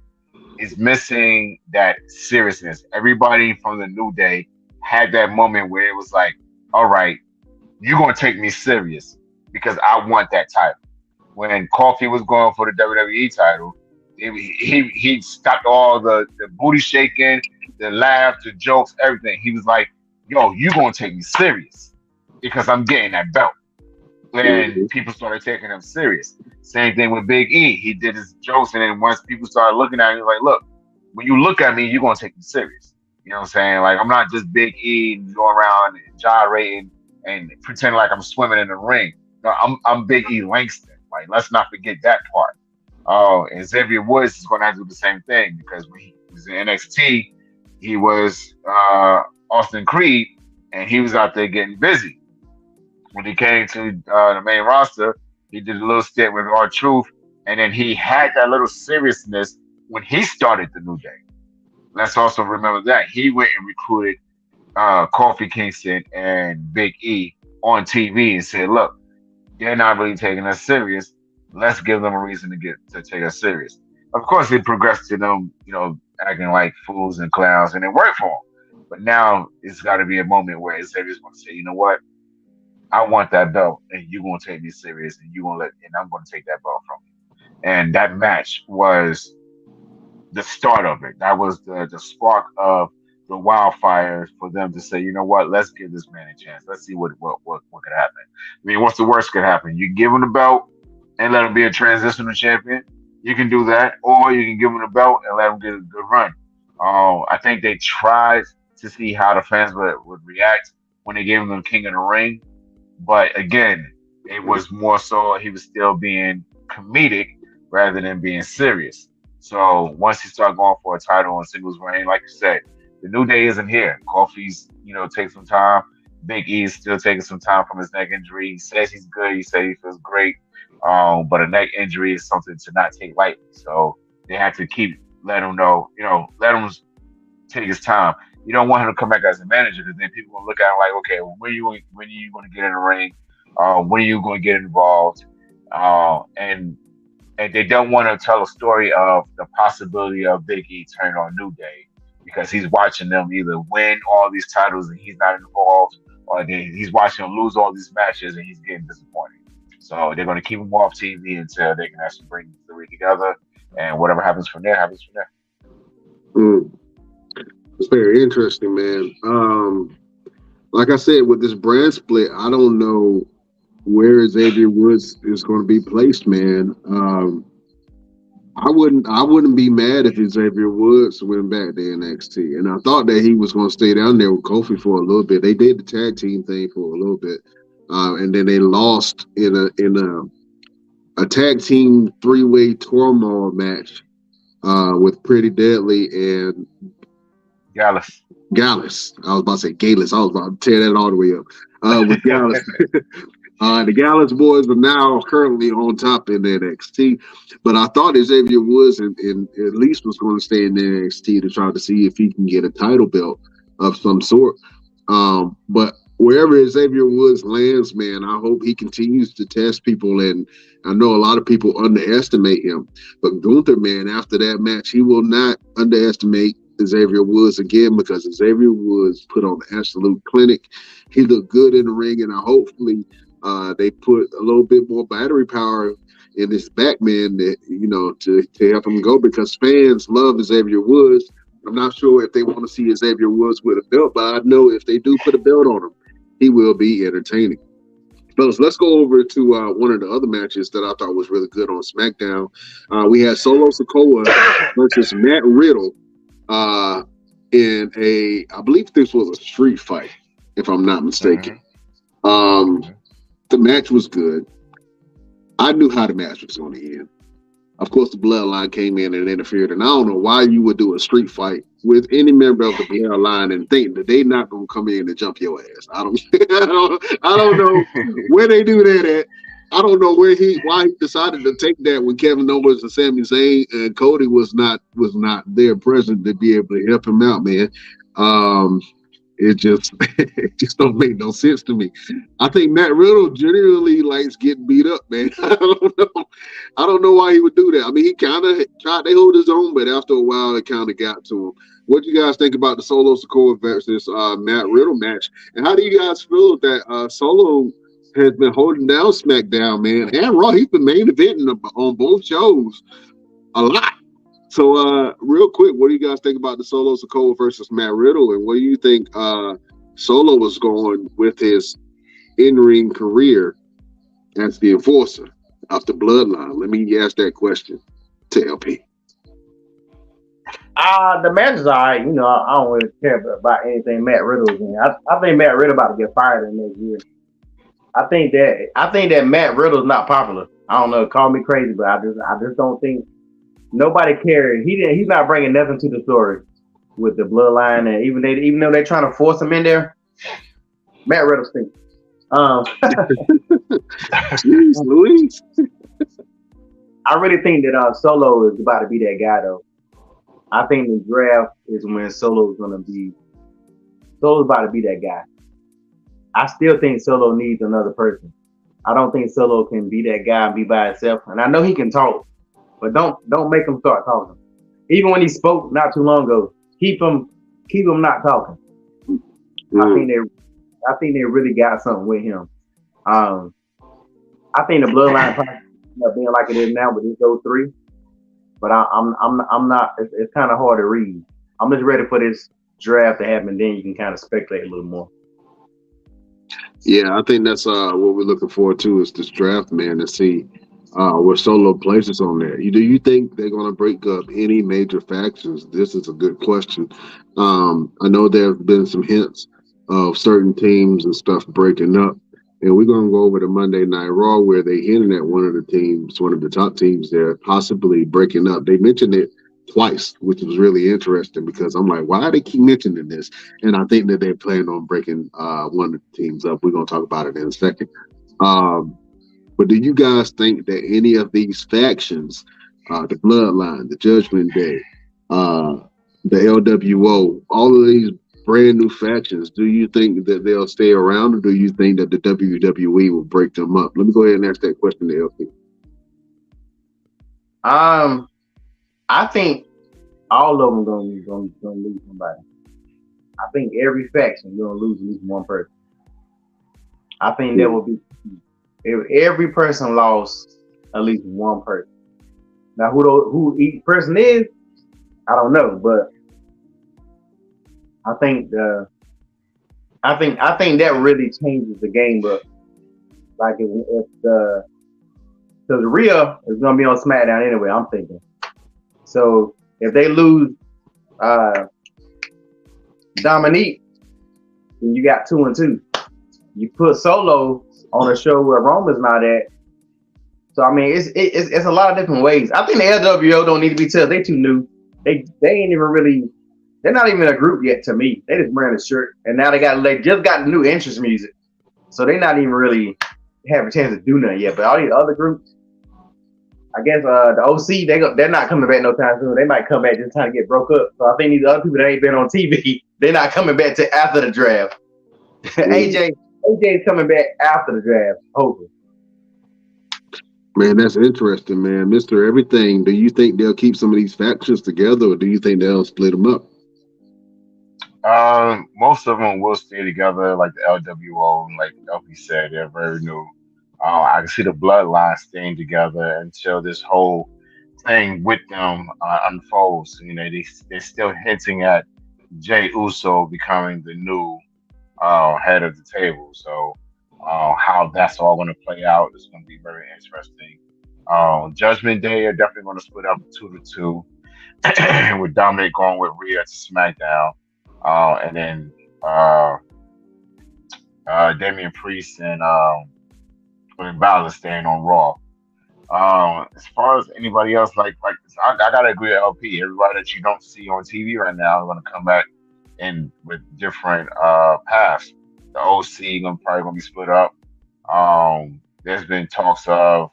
Is missing that seriousness. Everybody from the New Day had that moment where it was like, all right, you're gonna take me serious because I want that title. When Coffee was going for the WWE title, he stopped all the booty shaking, the laugh, the jokes, everything. He was like, "Yo, you gonna take me serious because I'm getting that belt." And Mhm. people started taking him serious. Same thing with Big E. He did his jokes, and then once people started looking at him, he was like, "Look, when you look at me, you're gonna take me serious." You know what I'm saying? Like I'm not just Big E and going around and gyrating and pretending like I'm swimming in the ring. No, I'm Big E Langston. Like let's not forget that part. Oh, and Xavier Woods is going to have to do the same thing because when he was in NXT, he was Austin Creed, and he was out there getting busy. When he came to the main roster, he did a little stint with R-Truth, and then he had that little seriousness when he started the New Day. Let's also remember that he went and recruited Kofi Kingston and Big E on TV and said, "Look, they're not really taking us serious. Let's give them a reason to take us serious." Of course, it progressed to them, acting like fools and clowns, and it worked for them. But now it's got to be a moment where Xavier's going to say, "You know what? I want that belt, and you're going to take me serious, and I'm going to take that belt from you." And that match was the start of it. That was the spark of the wildfire for them to say, "You know what? Let's give this man a chance. Let's see what could happen." I mean, what's the worst could happen? You give him the belt and let him be a transitional champion. You can do that, or you can give him the belt and let him get a good run. I think they tried to see how the fans would react when they gave him the King of the Ring, but again, it was more so he was still being comedic rather than being serious. So once he started going for a title on singles reign, like you said, the New Day isn't here. Kofi's, taking some time. Big E is still taking some time from his neck injury. He says he's good. He said he feels great. But a neck injury is something to not take lightly. So they have to keep letting him know, let him take his time. You don't want him to come back as a manager because then people will look at him like, okay, well, when are you going to get in the ring? When are you going to get involved? And they don't want to tell a story of the possibility of Big E turning on New Day because he's watching them either win all these titles and he's not involved, or he's watching them lose all these matches and he's getting disappointed. So they're going to keep him off TV until they can actually bring the three together, and whatever happens from there happens from there. Mm. It's very interesting, man. Like I said, with this brand split, I don't know where Xavier Woods is going to be placed, man. I wouldn't be mad if Xavier Woods went back to NXT, and I thought that he was going to stay down there with Kofi for a little bit. They did the tag team thing for a little bit, and then they lost in a tag team 3-way turmoil match with Pretty Deadly and Gallus. Gallus. I was about to say Gallus. I was about to tear that all the way up. With Gallus. The Gallus boys are now currently on top in NXT, but I thought Xavier Woods and at least was going to stay in NXT to try to see if he can get a title belt of some sort. But wherever Xavier Woods lands, man, I hope he continues to test people. And I know a lot of people underestimate him, but Gunther, man, after that match, he will not underestimate Xavier Woods again because Xavier Woods put on an absolute clinic. He looked good in the ring, and hopefully they put a little bit more battery power in his back, man, to help him go because fans love Xavier Woods. I'm not sure if they want to see Xavier Woods with a belt, but I know if they do put a belt on him, he will be entertaining. Fellas, let's go over to one of the other matches that I thought was really good on SmackDown. We had Solo Sikoa versus Matt Riddle in I believe this was a street fight, if I'm not mistaken. The match was good. I knew how the match was going to end. Of course, the bloodline came in and interfered, and I don't know why you would do a street fight with any member of the bloodline and think that they not gonna come in and jump your ass. I don't, I don't know where they do that at. I don't know why he decided to take that when Kevin Owens and Sami Zayn and Cody was not there present to be able to help him out, man. Um, it just it just don't make no sense to me. I think Matt Riddle generally likes getting beat up, man. I don't know. I don't know why he would do that. I mean, he kind of tried to hold his own, but after a while, it kind of got to him. What do you guys think about the Solo Sikoa versus Matt Riddle match? And how do you guys feel that Solo has been holding down SmackDown, man, and Raw? He's been main eventing on both shows a lot. So, real quick, what do you guys think about the Solo Sikoa versus Matt Riddle, and what do you think Solo was going with his in-ring career as the enforcer of the Bloodline? Let me ask that question to LP. The match is alright. You know, I don't really care about anything Matt Riddle is in. I think Matt Riddle about to get fired in next year. I think that Matt Riddle's not popular. I don't know, call me crazy, but I just don't think nobody cares. He's not bringing nothing to the story with the bloodline, and even though they're trying to force him in there, Matt Riddle stinks. Jeez Louise. I really think that Solo is about to be that guy though. I think the draft is when Solo's about to be that guy. I still think Solo needs another person. I don't think Solo can be that guy and be by himself. And I know he can talk, but don't make him start talking. Even when he spoke not too long ago, keep him not talking. I think they really got something with him. I think the bloodline probably end up being like it is now with those three. But I'm not. It's kind of hard to read. I'm just ready for this draft to happen. Then you can kind of speculate a little more. Yeah, I think that's what we're looking forward to is this draft, man, to see where Solo places on there. Do you think they're going to break up any major factions? This is a good question. I know there have been some hints of certain teams and stuff breaking up. And we're going to go over to Monday Night Raw where they hinted at one of the top teams there, possibly breaking up. They mentioned it twice, which was really interesting because I'm like, why do they keep mentioning this? And I think that they plan on breaking one of the teams up. We're going to talk about it in a second. But do you guys think that any of these factions, the Bloodline, the Judgment Day, the LWO, all of these brand new factions, do you think that they'll stay around, or do you think that the WWE will break them up? Let me go ahead and ask that question to LP. I think all of them gonna lose somebody. I think every faction gonna lose at least one person. I think that would be if every person lost at least one person. Now who each person is, I don't know, but I think that really changes the game. But like if the Rhea is gonna be on SmackDown anyway, I'm thinking. So if they lose Dominique, then you got 2 and 2. You put Solo on a show where Roman's not at. So I mean, it's a lot of different ways. I think the LWO don't need to be told. They too new. They ain't even really. They're not even a group yet to me. They just wearing a shirt, and now they just got new entrance music, so they're not even really have a chance to do nothing yet. But all these other groups, I guess the OC, they're not coming back no time soon. They might come back just trying to get broke up. So I think these other people that ain't been on TV, they're not coming back to after the draft. AJ's coming back after the draft, hopefully. Man, that's interesting, man. Mr. Everything, do you think they'll keep some of these factions together, or do you think they'll split them up? Most of them will stay together, like the LWO, like LP said, they're very new. I can see the bloodline staying together until this whole thing with them unfolds. You know, they're still hinting at Jay Uso becoming the new head of the table. So how that's all going to play out is going to be very interesting. Judgment Day are definitely going to split up 2-2, with Dominic going with Rhea to SmackDown. And then Damian Priest and Balor staying on Raw. As far as anybody else, I gotta agree with LP. Everybody that you don't see on TV right now is gonna come back in with different paths. The OC probably gonna be split up. There's been talks of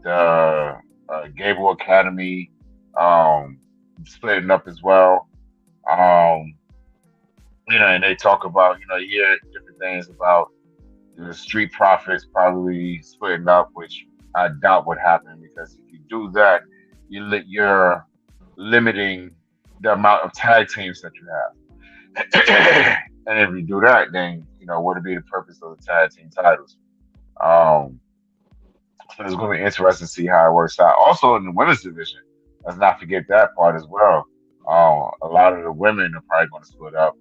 the Gable Academy splitting up as well. Um, and they talk about, you hear different things about the Street Profits probably splitting up, which I doubt would happen because if you do that, you're limiting the amount of tag teams that you have. And if you do that, then what would be the purpose of the tag team titles? Um, so it's going to be interesting to see how it works out. Also in the women's division, let's not forget that part as well. A lot of the women are probably going to split up.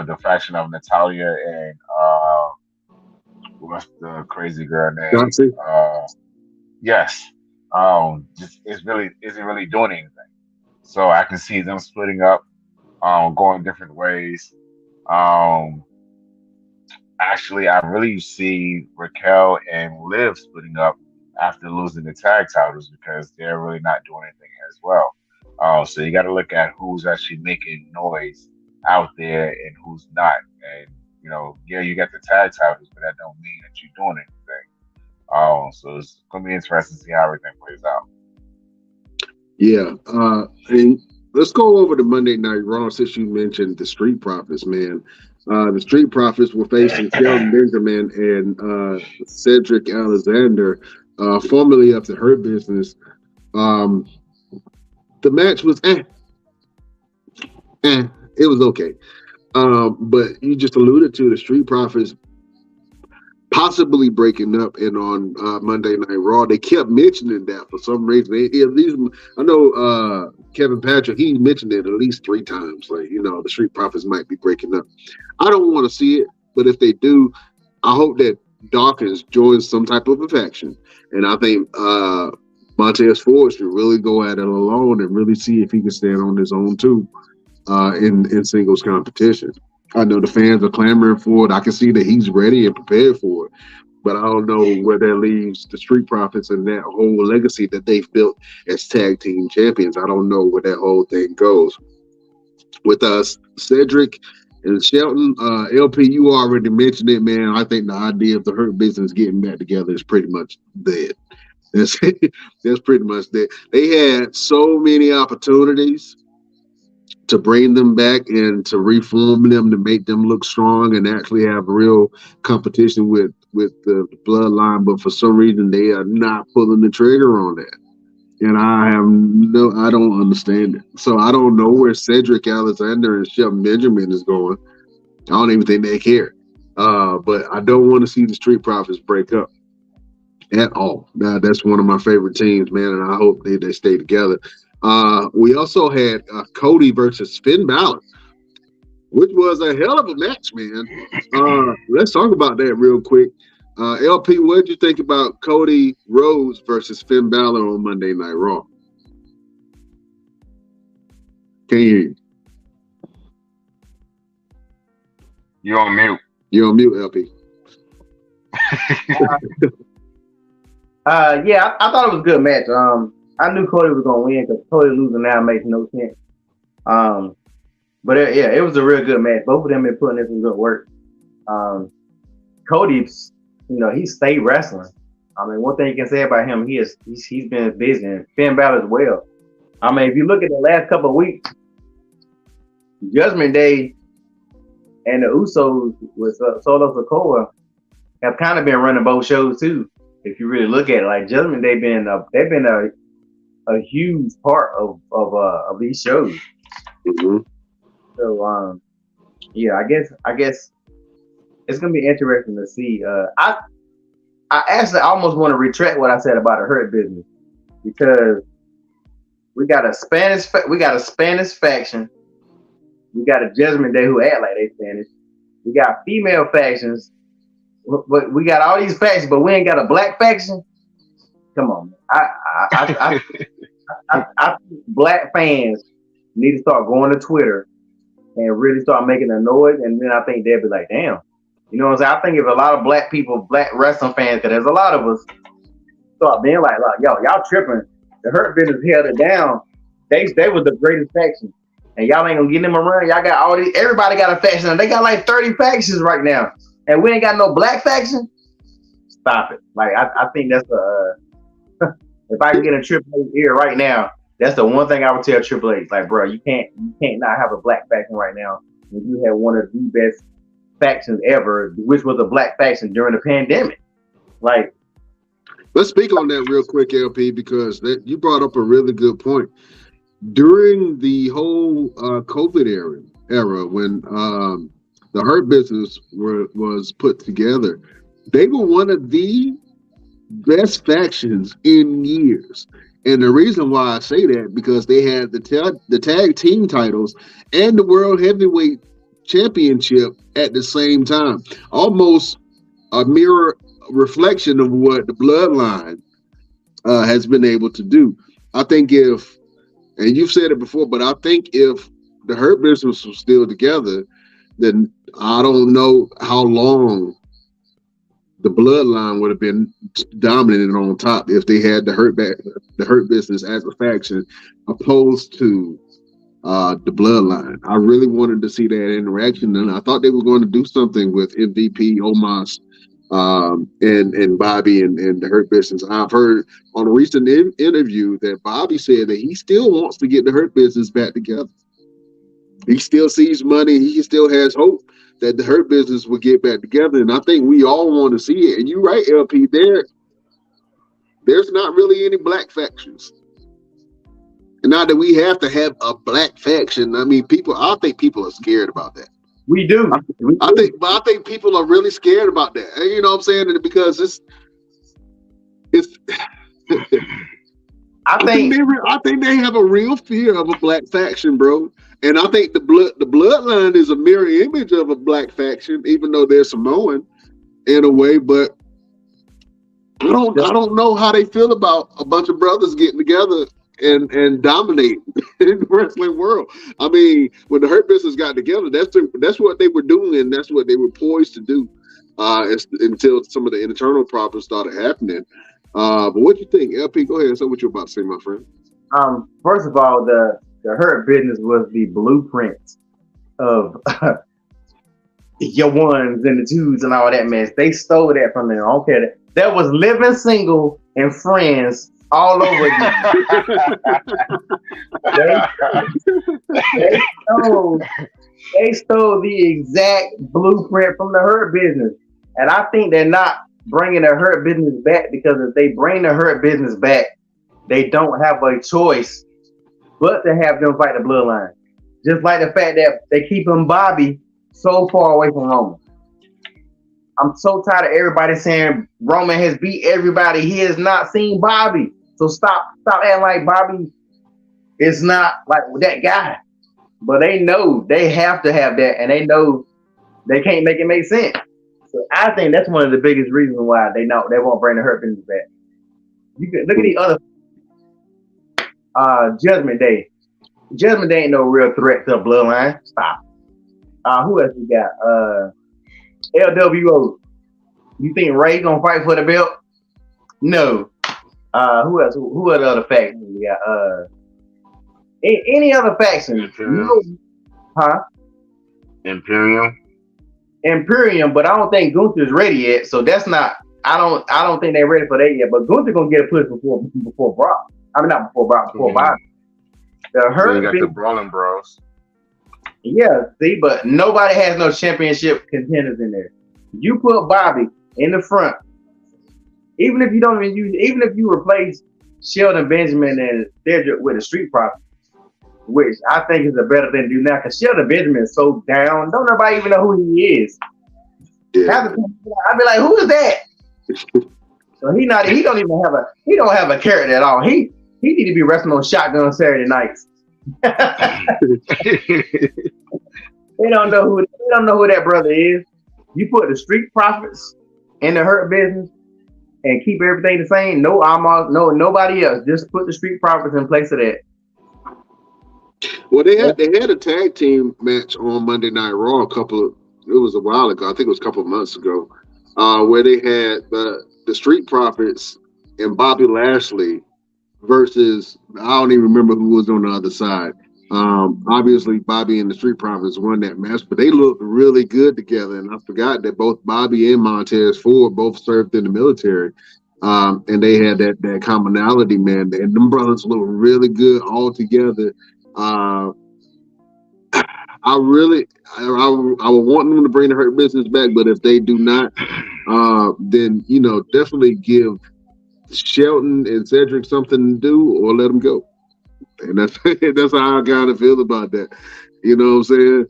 The faction of Natalia and what's the crazy girl name? Johnson. Yes. Just isn't really doing anything. So I can see them splitting up, going different ways. Um, Actually, I really see Raquel and Liv splitting up after losing the tag titles because they're really not doing anything as well. So you got to look at who's actually making noise out there and who's not. And yeah, you got the tag titles, but that don't mean that you're doing anything. So it's gonna be interesting to see how everything plays out. Yeah. And let's go over to Monday Night Raw since you mentioned the Street Profits, man. The Street Profits were facing Shelton Benjamin and Cedric Alexander, formerly of the Hurt Business. Um, the match was it was okay. But you just alluded to the Street Profits possibly breaking up, and on Monday Night Raw, they kept mentioning that for some reason. I know Kevin Patrick, he mentioned it at least 3 times. Like, the Street Profits might be breaking up. I don't want to see it, but if they do, I hope that Dawkins joins some type of a faction. And I think Montez Ford should really go at it alone and really see if he can stand on his own too in singles competition. I know the fans are clamoring for it. I can see that he's ready and prepared for it. But I don't know where that leaves the Street Profits and that whole legacy that they've built as tag team champions. I don't know where that whole thing goes. With us, Cedric and Shelton, LP, you already mentioned it, man. I think the idea of the Hurt Business getting back together is pretty much dead. That's that's pretty much dead. They had so many opportunities to bring them back and to reform them to make them look strong and actually have real competition with the bloodline, but for some reason they are not pulling the trigger on that. And I don't understand it. So I don't know where Cedric Alexander and Shelton Benjamin is going. I don't even think they care. But I don't want to see the Street Profits break up at all. That's one of my favorite teams, man, and I hope they stay together. We also had Cody versus Finn Balor, which was a hell of a match, man. Let's talk about that real quick. LP, what did you think about Cody Rhodes versus Finn Balor on Monday Night Raw? Can you hear you? You're on mute. You're on mute, LP. Yeah, I thought it was a good match. I knew Cody was gonna win because Cody losing now makes no sense. But it was a real good match. Both of them been putting in some good work. Cody's, he stayed wrestling. I mean, one thing you can say about him, he's been busy, and Finn Balor as well. I mean, if you look at the last couple of weeks, Judgment Day and the Usos with Solo Sikoa have kind of been running both shows too. If you really look at it, like Judgment Day, they've been a huge part of these shows. Mm-hmm. So yeah, I guess it's gonna be interesting to see. I actually almost want to retract what I said about the Hurt Business because we got a Spanish faction. We got a Judgment Day who act like they Spanish. We got female factions, but we got all these factions, but we ain't got a black faction. Come on, I think black fans need to start going to Twitter and really start making a noise, and then I think they'll be like, damn. You know what I'm saying? I think if a lot of black people, black wrestling fans, because there's a lot of us, start being like, yo, y'all tripping. The Hurt Business held it down. They was the greatest faction. And y'all ain't gonna get them a run. Y'all got all these, everybody got a faction. They got like 30 factions right now. And we ain't got no black faction. Stop it. Like, I think that's if I can get a Triple H here right now, that's the one thing I would tell Triple H. Like, bro, you can't not have a black faction right now. When you have one of the best factions ever, which was a black faction during the pandemic. Like, let's speak on that real quick, LP, because you brought up a really good point. During the whole COVID era when the Hurt Business was put together, they were one of the best factions in years. And the reason why I say that, because they had the tag team titles and the World Heavyweight Championship at the same time. Almost a mirror reflection of what the Bloodline has been able to do. I think and you've said it before, but I think if the Hurt Business was still together, then I don't know how long the Bloodline would have been dominant on top if they had the Hurt Business as a faction opposed to the Bloodline. I really wanted to see that interaction, and I thought they were going to do something with MVP, Omos, and Bobby and the Hurt Business. I've heard on a recent interview that Bobby said that he still wants to get the Hurt Business back together. He still sees money. He still has hope that the Hurt Business will get back together, and I think we all want to see it. And you're right, LP. There's not really any black factions. And not that we have to have a black faction. I mean, I think people are scared about that. We do. I think people are really scared about that. You know what I'm saying? Because it's. I think they have a real fear of a black faction, bro. And I think the Bloodline is a mirror image of a black faction, even though they're Samoan in a way. But I don't know how they feel about a bunch of brothers getting together and dominate in the wrestling world. I mean, when the Hurt Business got together, that's what they were doing, and that's what they were poised to do until some of the internal problems started happening. But what you think, LP? Go ahead. So what you about to say, my friend? First of all, the Hurt Business was the blueprint of your ones and the twos and all that mess. They stole that from them. Okay, that was Living Single and Friends all over again. They stole the exact blueprint from the Hurt Business, and I think they're not bringing the Hurt Business back, because if they bring the Hurt Business back, they don't have a choice but to have them fight the Bloodline. Just like the fact that they keeping Bobby so far away from Roman. I'm so tired of everybody saying Roman has beat everybody. He has not seen Bobby. So stop acting like Bobby is not like that guy. But they know they have to have that, and they know they can't make it make sense. So I think that's one of the biggest reasons why they won't bring the Hurt Business back. You can look at the other Judgment Day. Judgment Day ain't no real threat to the Bloodline. Stop. Who else we got? LWO. You think Ray gonna fight for the belt? No. Who else? Who are the other factions we got? Any other faction? Imperium. Huh? Imperium, but I don't think Gunther's ready yet. So that's not. I don't think they're ready for that yet. But Gunther gonna get a push before Brock. I mean, not before Brock, before Bobby. The Hurt got the Brawling Bros. Yeah, see, but nobody has no championship contenders in there. You put Bobby in the front, even if you replace Shelton Benjamin and Cedric with a Street Profit, which I think is a better thing to do now, because Shelton Benjamin is so down. Don't nobody even know who he is. Yeah. I'd be like, who is that? So he don't have a character at all. He need to be wrestling on Shotgun Saturday nights. They don't know who that brother is. You put the Street Profits in the Hurt Business and keep everything the same. No Amos, nobody else. Just put the Street Profits in place of that. Well, they had a tag team match on Monday Night Raw it was a while ago. I think it was a couple of months ago, where they had the Street Profits and Bobby Lashley versus I don't even remember who was on the other side. Obviously, Bobby and the Street Profits won that match, but they looked really good together. And I forgot that both Bobby and Montez Ford both served in the military, and they had that commonality, man. And them brothers look really good all together. Uh, I really, I would want them to bring the Hurt Business back, but if they do not, then definitely give Shelton and Cedric something to do, or let them go. And that's that's how I kind of feel about that. You know what I'm saying?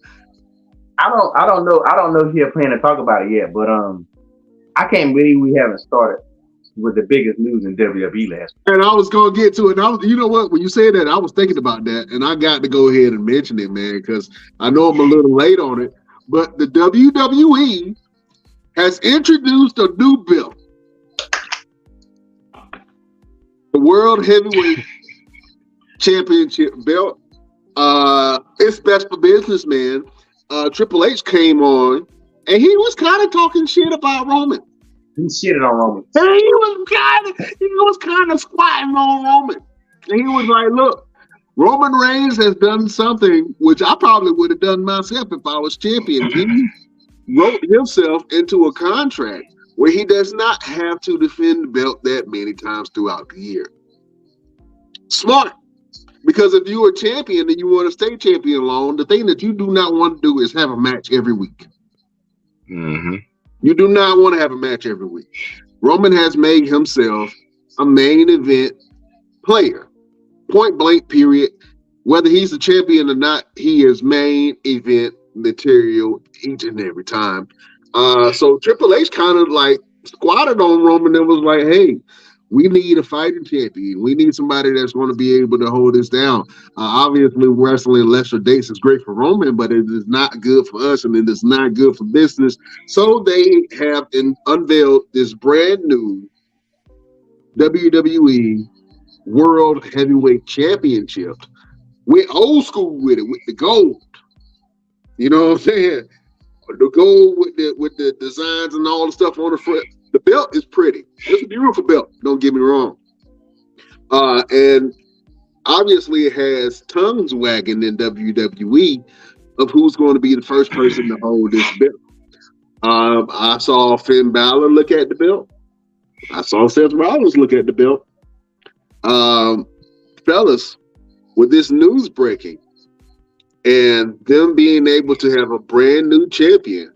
I don't know if you're planning to talk about it yet, but I can't believe we haven't started with the biggest news in WWE last week. And I was gonna get to it. You know what? When you said that, I was thinking about that, and I got to go ahead and mention it, man, because I know I'm a little late on it. But the WWE has introduced a new belt, the World Heavyweight Championship belt. It's best for business, man. Triple H came on, and he was kind of talking shit about Roman. He shitted on Roman. And he was kind of squatting on Roman. And he was like, look, Roman Reigns has done something which I probably would have done myself if I was champion. He wrote himself into a contract where he does not have to defend the belt that many times throughout the year. Smart. Because if you are champion and you want to stay champion long, the thing that you do not want to do is have a match every week. Mm-hmm. You do not want to have a match every week. Roman has made himself a main event player. Point blank, period. Whether he's a champion or not, he is main event material each and every time. So Triple H kind of like squatted on Roman and was like, hey, we need a fighting champion. We need somebody that's going to be able to hold this down. Obviously, wrestling lesser dates is great for Roman, but it is not good for us, and it is not good for business. So they have unveiled this brand new WWE World Heavyweight Championship. We're old school with it, with the gold. You know what I'm saying? The gold with the designs and all the stuff on the front. The belt is pretty. It's a beautiful belt. Don't get me wrong. And obviously, it has tongues wagging in WWE of who's going to be the first person to hold this belt. I saw Finn Balor look at the belt. I saw Seth Rollins look at the belt. Fellas, with this news breaking and them being able to have a brand new champion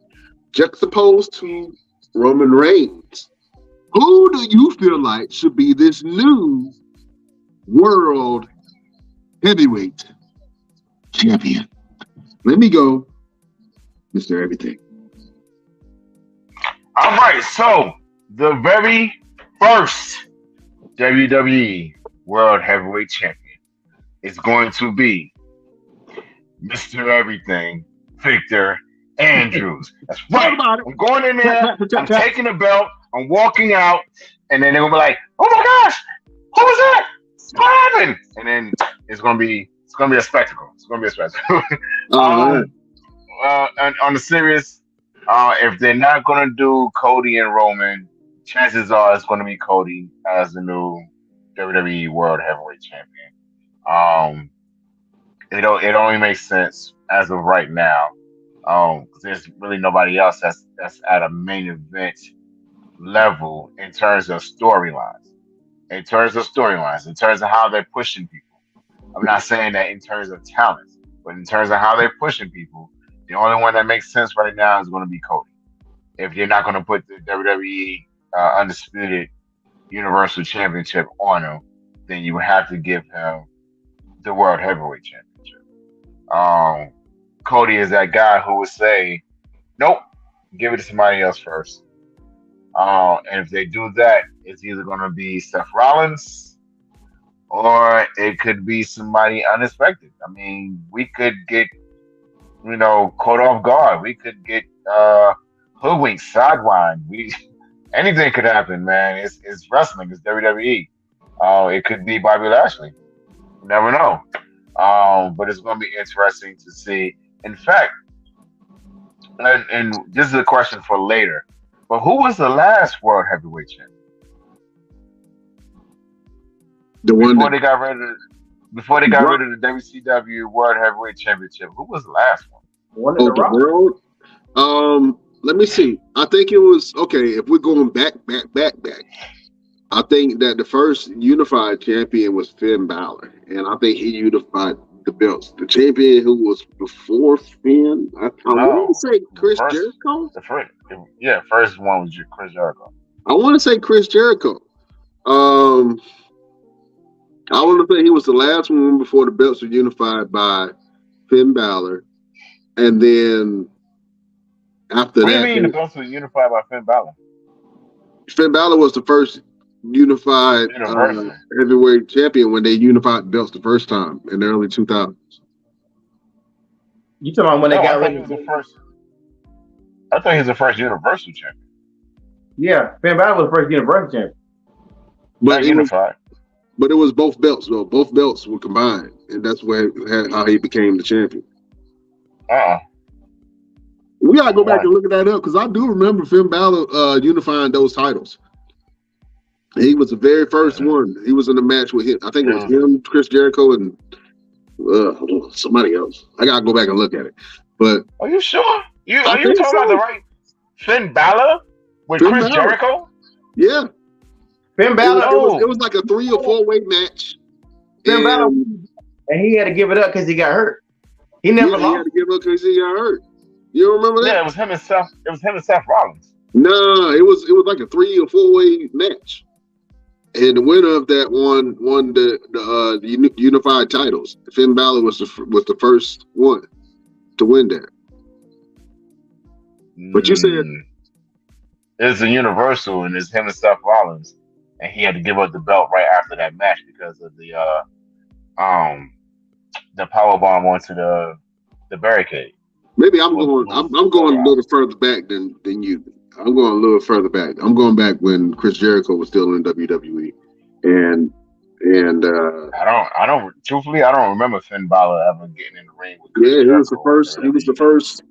juxtaposed to Roman Reigns, who do you feel like should be this new World Heavyweight Champion? Let me go, Mr. Everything. All right, so the very first WWE World Heavyweight Champion is going to be Mr. Everything, Victor Andrews. That's right. I'm going in there, I'm taking the belt, I'm walking out, and then they're going to be like, oh my gosh, who was that? What happened? And then it's gonna be a spectacle. It's gonna be a spectacle. And on the serious, if they're not gonna do Cody and Roman, chances are it's gonna be Cody as the new WWE World Heavyweight Champion. It only makes sense as of right now. There's really nobody else that's at a main event level in terms of storylines. In terms of how they're pushing people. I'm not saying that in terms of talent, but in terms of how they're pushing people, the only one that makes sense right now is going to be Cody. If you're not going to put the WWE Undisputed Universal Championship on him, then you have to give him the World Heavyweight Championship. Cody is that guy who would say, nope, give it to somebody else first. And if they do that, it's either going to be Seth Rollins or it could be somebody unexpected. I mean, we could get, caught off guard. We could get hoodwinked, sidewind. Anything could happen, man. It's wrestling. It's WWE. It could be Bobby Lashley. You never know. But it's going to be interesting to see. In fact, and this is a question for later, but who was the last World Heavyweight Champion? The one before that they got rid of the WCW World Heavyweight Championship. Who was the last one? One in the the Rock. world. Let me see. I think it was okay. If we're going back, I think that the first unified champion was Finn Balor, and I think he unified the belts. The champion who was before Finn, I want to No, say the Chris first, Jericho. first one was Chris Jericho. I want to say Chris Jericho. Um, I want to say he was the last one before the belts were unified by Finn Balor, and then after What do you that, mean the belts were unified by Finn Balor? Finn Balor was the first unified Universal. heavyweight champion when they unified belts the first time in the early 2000s. You talking about when they No, I got thought rid he of was the first. I thought he was the first Universal champion. Yeah, Finn Balor was the first Universal champion. But Not unified. But it was both belts, though. Both belts were combined, and that's how he became the champion. We gotta go back and look at that up because I do remember Finn Balor unifying those titles. He was the very first one. He was in a match with him. I think it was him, Chris Jericho, and somebody else. I gotta go back and look at it. But are you sure? Are you think talking so. about the right Finn Balor with Finn Chris Balor. Jericho? Yeah, Finn Balor. it was like a 3 or 4 way match. Finn Balor, and he had to give it up because he got hurt. He never lost. He had to give up because he got hurt. You don't remember that? Yeah, it was him and Seth. It was him and Seth Rollins. No, it was like a 3 or 4 way match, and the winner of that won the unified titles. Finn Balor was the first one to win that. But you said it's a Universal, and it's him and Seth Rollins, and he had to give up the belt right after that match because of the power bomb onto the barricade. Maybe I'm going a little further back than you. I'm going a little further back. I'm going back when Chris Jericho was still in WWE, and I don't truthfully I don't remember Finn Balor ever getting in the ring with Chris Jericho. He was the first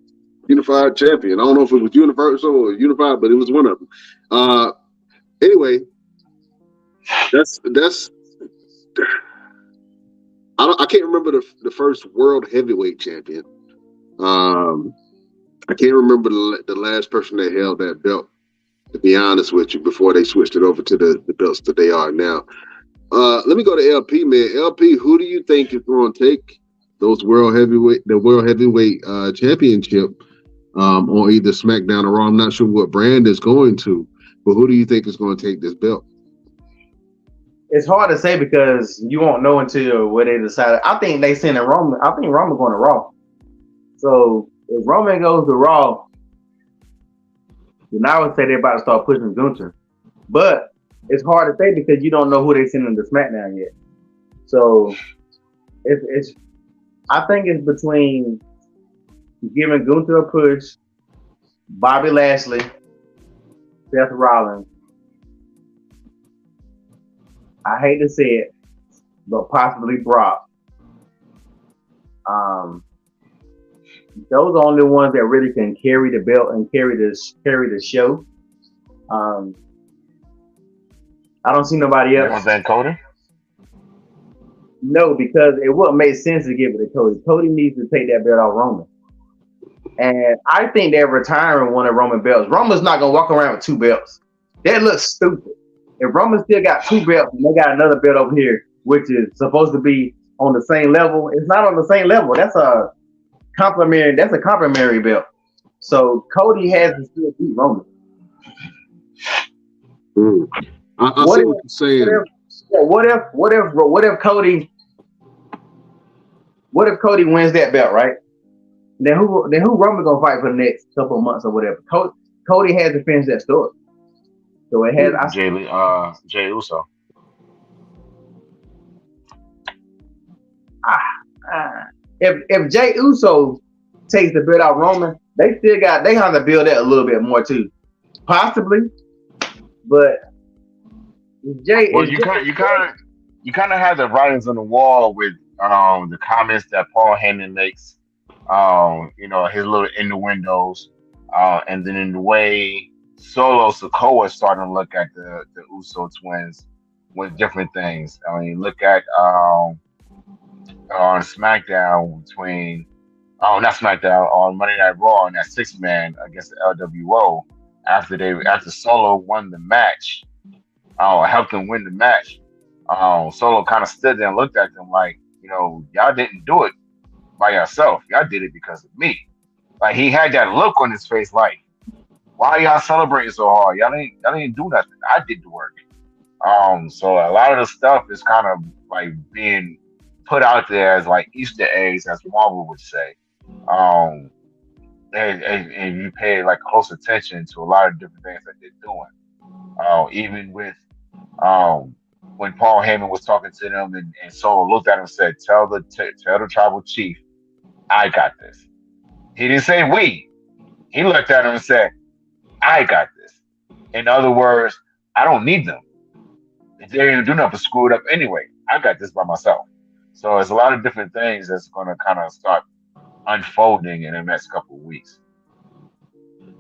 unified champion. I don't know if it was Universal or Unified, but it was one of them. Anyway, that's I can't remember the first world heavyweight champion. I can't remember the last person that held that belt, to be honest with you, before they switched it over to the belts that they are now. Let me go to LP, man. LP, who do you think is going to take the world heavyweight championship on either SmackDown or Raw? I'm not sure what brand is going to, but who do you think is going to take this belt? It's hard to say because you won't know until where they decide. I think they send Roman. I think Roman going to Raw. So if Roman goes to Raw, then I would say they're about to start pushing Gunther. But it's hard to say because you don't know who they sending to SmackDown yet. So I think it's between giving Gunther a push, Bobby Lashley, Seth Rollins. I hate to say it, but possibly Brock. Those are only ones that really can carry the belt and carry the show. I don't see nobody else. Was that Cody? No, because it wouldn't make sense to give it to Cody. Cody needs to take that belt off Roman. And I think they're retiring one of Roman belts. Roman's not going to walk around with 2 belts. That looks stupid. If Roman still got 2 belts and they got another belt over here, which is supposed to be on the same level, it's not on the same level. That's a complimentary belt. So Cody has to still beat Roman. I see what you're saying. What if Cody wins that belt, right? Then who Roman gonna fight for the next couple of months or whatever? Cody has to finish that story. So it has Jay Uso. If Jay Uso takes the belt out Roman, they have to build that a little bit more too, possibly. But Jay, well, you kind of have the writings on the wall with the comments that Paul Heyman makes, his little innuendos, and then in the way Solo Sikoa is starting to look at the Uso twins with different things. I mean, look at on SmackDown between not SmackDown on Monday Night Raw and that 6 man against the LWO after Solo won the match. Helped him win the match. Solo kind of stood there and looked at them like, y'all didn't do it by yourself. Y'all did it because of me. Like he had that look on his face, like, why y'all celebrating so hard? Y'all didn't do nothing. I did the work. So a lot of the stuff is kind of like being put out there as like Easter eggs, as Marvel would say. And you pay like close attention to a lot of different things that they're doing. Even with when Paul Heyman was talking to them and Solo looked at him and said, tell the tribal chief, I got this. He didn't say we. He looked at him and said, I got this. In other words, I don't need them. They didn't do nothing but screw it up anyway. I got this by myself. So there's a lot of different things that's going to kind of start unfolding in the next couple of weeks.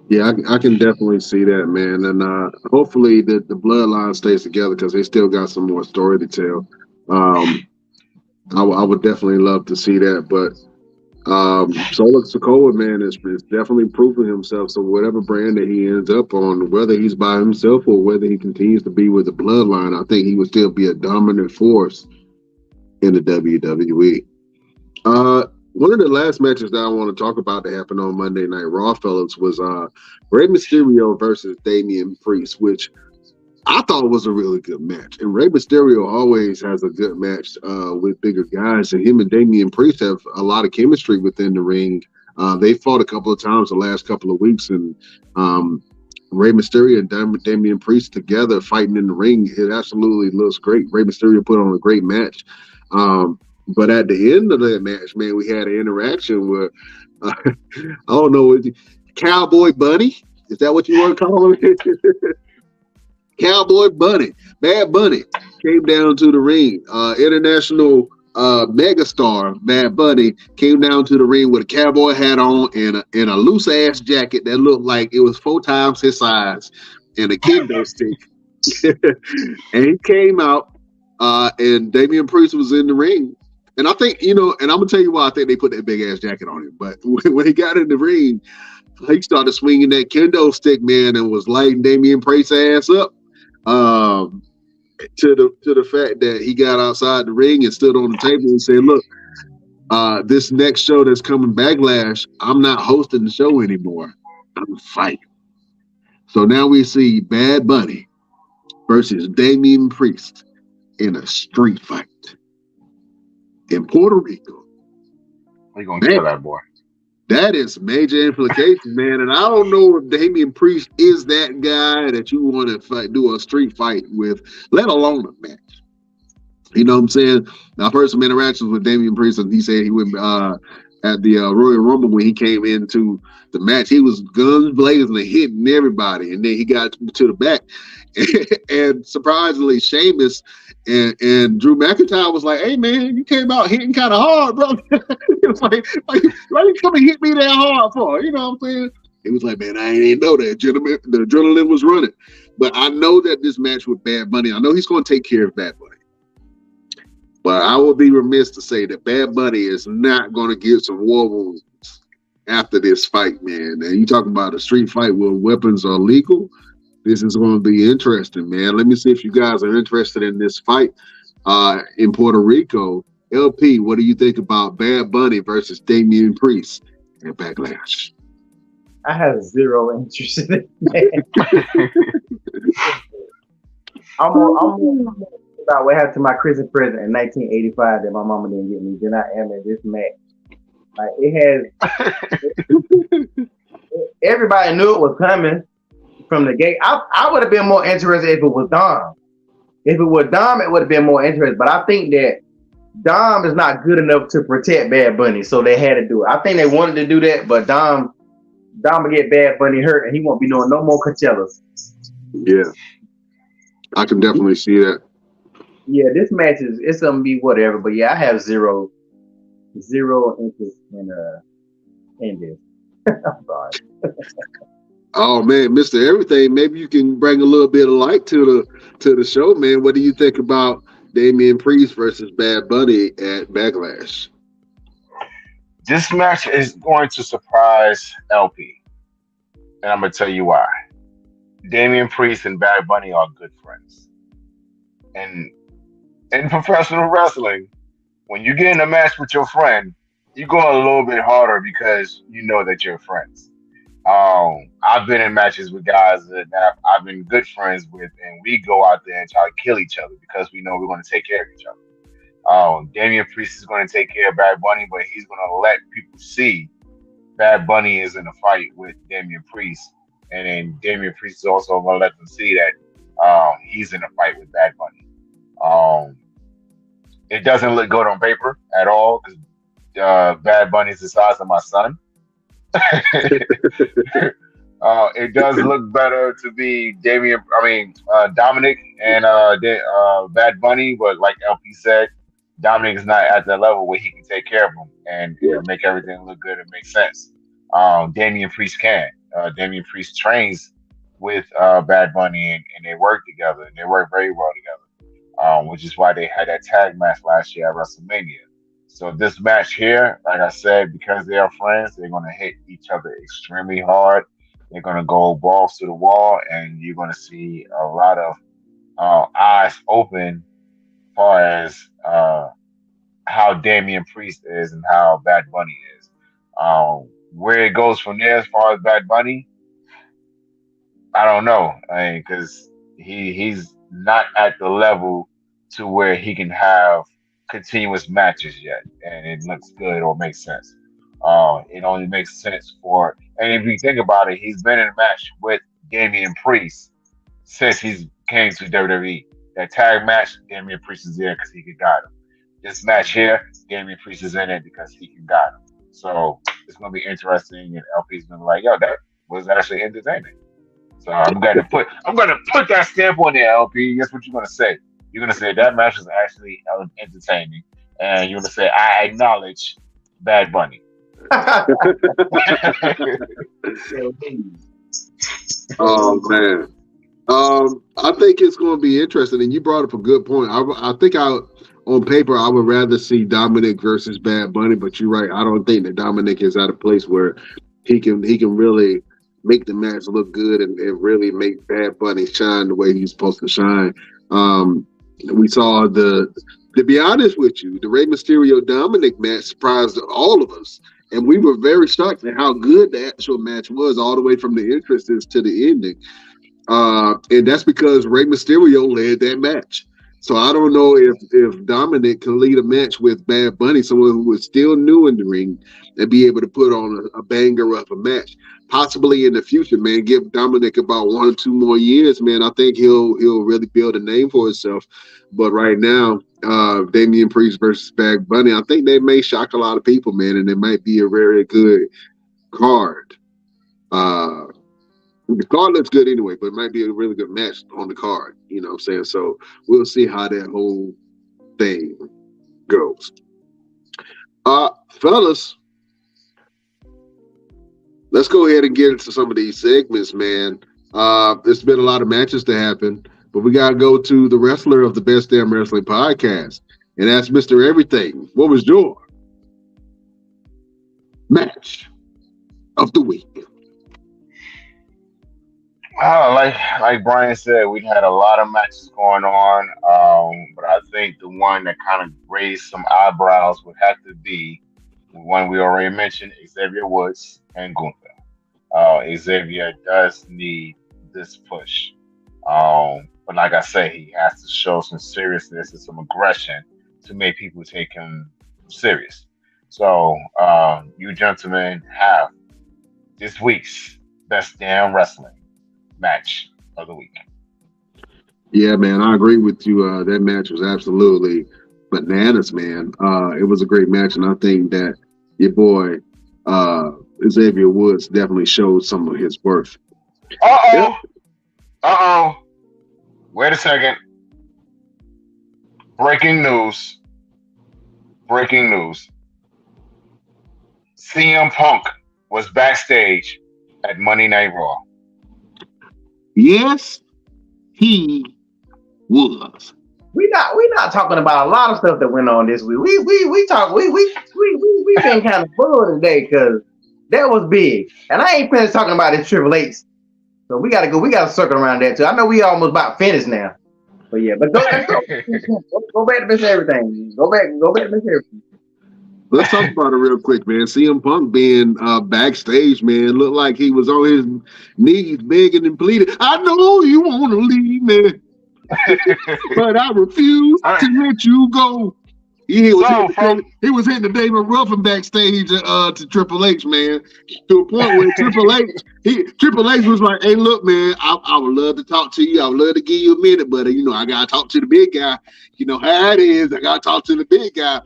Yeah, I can definitely see that, man. And hopefully the bloodline stays together because they still got some more story to tell. I would definitely love to see that. But Solo Sikoa, man, is definitely proving himself. So whatever brand that he ends up on, whether he's by himself or whether he continues to be with the bloodline, I think he would still be a dominant force in the WWE. One of the last matches that I want to talk about that happened on Monday Night Raw, fellas, was Rey Mysterio versus Damian Priest, which I thought was a really good match. And Rey Mysterio always has a good match with bigger guys, and him and Damian Priest have a lot of chemistry within the ring. They fought a couple of times the last couple of weeks, and Rey Mysterio and Damian Priest together fighting in the ring, it absolutely looks great. Rey Mysterio put on a great match. But at the end of that match, man, we had an interaction where, I don't know, Cowboy Bunny? Is that what you want to call him? Cowboy Bunny, Bad Bunny, came down to the ring. International megastar Bad Bunny came down to the ring with a cowboy hat on and a loose ass jacket that looked like it was 4 times his size and a kendo stick. And he came out, and Damian Priest was in the ring. And I think, and I'm gonna tell you why I think they put that big ass jacket on him. But when he got in the ring, he started swinging that kendo stick, man, and was lighting Damian Priest's ass up. To the fact that he got outside the ring and stood on the table and said, "Look, this next show that's coming, Backlash, I'm not hosting the show anymore. I'm fighting." So now we see Bad Bunny versus Damian Priest in a street fight in Puerto Rico. We're gonna kill that boy. That is major implication, man. And I don't know if Damian Priest is that guy that you want to do a street fight with, let alone a match. You know what I'm saying? I've heard some interactions with Damian Priest, and he said he went at the Royal Rumble when he came into the match. He was guns blazing and hitting everybody, and then he got to the back. And surprisingly, Sheamus and Drew McIntyre was like, "Hey man, you came out hitting kind of hard, bro." It was like, why you come and hit me that hard for? You know what I'm saying? It was like, man, I didn't know that. The adrenaline was running. But I know that this match with Bad Bunny, I know he's going to take care of Bad Bunny. But I would be remiss to say that Bad Bunny is not going to get some war wounds after this fight, man. And you talking about a street fight where weapons are legal? This is going to be interesting, man. Let me see if you guys are interested in this fight in Puerto Rico. LP, what do you think about Bad Bunny versus Damian Priest at Backlash? I have zero interest in it, man. I'm more about what happened to my Christmas present in 1985 that my mama didn't get me than I am in this match. Like it has, everybody knew it was coming from the gate. I would have been more interested if it was Dom. If it was Dom, it would have been more interesting. But I think that Dom is not good enough to protect Bad Bunny, so they had to do it. I think they wanted to do that, but Dom will get Bad Bunny hurt, and he won't be doing no more Coachellas. Yeah, I can definitely see that. Yeah, this match it's gonna be whatever, but yeah, I have zero interest in this. I'm sorry. Oh man, Mr. Everything, maybe you can bring a little bit of light to the show, man. What do you think about Damian Priest versus Bad Bunny at Backlash? This match is going to surprise LP, and I'm gonna tell you why. Damian Priest and Bad Bunny are good friends, and in professional wrestling, when you get in a match with your friend, you go a little bit harder because you know that you're friends. I've been in matches with guys that I've been good friends with, and we go out there and try to kill each other because we know we're going to take care of each other. Damian Priest is going to take care of Bad Bunny, but he's going to let people see Bad Bunny is in a fight with Damian Priest, and then Damian Priest is also going to let them see that he's in a fight with Bad Bunny. Um, it doesn't look good on paper at all because Bad Bunny is the size of my son. It does look better to be Dominic and Bad Bunny, but like LP said, Dominic is not at the level where he can take care of him and make everything look good and make sense. Damian Priest can. Damian Priest trains with Bad Bunny and they work together and they work very well together, which is why they had that tag match last year at WrestleMania. So this match here, like I said, because they are friends, they're going to hit each other extremely hard. They're going to go balls to the wall, and you're going to see a lot of eyes open as far as how Damian Priest is and how Bad Bunny is. Where it goes from there as far as Bad Bunny, I don't know. I mean, because he's not at the level to where he can have continuous matches yet, and it looks good or makes sense. It only makes sense for, and if you think about it, he's been in a match with Damian Priest since he's came to WWE. That tag match, Damian Priest is there because he can guide him. This match here, Damian Priest is in it because he can guide him. So it's gonna be interesting, and LP's gonna be like, "Yo, that was actually entertaining." So I'm gonna put that stamp on there, LP. Guess what you're gonna say? You're gonna say that match was actually entertaining, and you're gonna say I acknowledge Bad Bunny. Oh man. I think it's going to be interesting, and you brought up a good point. I think on paper, I would rather see Dominic versus Bad Bunny, but you're right. I don't think that Dominic is at a place where he can really make the match look good and really make Bad Bunny shine the way he's supposed to shine. We saw to be honest with you, the Rey Mysterio Dominic match surprised all of us. And we were very shocked at how good the actual match was, all the way from the entrances to the ending. And that's because Rey Mysterio led that match. So I don't know if Dominic can lead a match with Bad Bunny, someone who is still new in the ring, and be able to put on a banger of a match. Possibly in the future, man. Give Dominic about 1 or 2 more years, man. I think he'll really build a name for himself. But right now, Damian Priest versus Bad Bunny, I think they may shock a lot of people, man, and it might be a very good card. The card looks good anyway, but it might be a really good match on the card. You know what I'm saying? So we'll see how that whole thing goes. Fellas, let's go ahead and get into some of these segments, man. There's been a lot of matches to happen, but we got to go to the wrestler of the Best Damn Wrestling Podcast, and that's Mr. Everything. What was your match of the week? Like Brian said, we had a lot of matches going on, but I think the one that kind of raised some eyebrows would have to be the one we already mentioned, Xavier Woods and Gunther. Xavier does need this push, but like I say, he has to show some seriousness and some aggression to make people take him serious. So you gentlemen have this week's Best Damn Wrestling match of the week. Yeah, man, I agree with you. That match was absolutely bananas, man. It was a great match, and I think that your boy Xavier Woods definitely showed some of his worth. Wait a second. Breaking news. CM Punk was backstage at Monday Night Raw. Yes, he was. We not talking about a lot of stuff that went on this week. We been kind of full today because that was big, and I ain't finished talking about this Triple H. So we gotta circle around that too. I know we almost about finished now, but yeah, but let's go back to Miss Everything. Go back to Miss Everything. Let's talk about it real quick, man. CM Punk being backstage, man, looked like he was on his knees begging and pleading. I know you want to leave me, but I refuse to let you go. He was hitting the David Ruffin backstage to Triple H, man, to a point where Triple H was like, "Hey, look, man, I would love to talk to you. I would love to give you a minute, but I gotta talk to the big guy. You know how it is. I gotta talk to the big guy."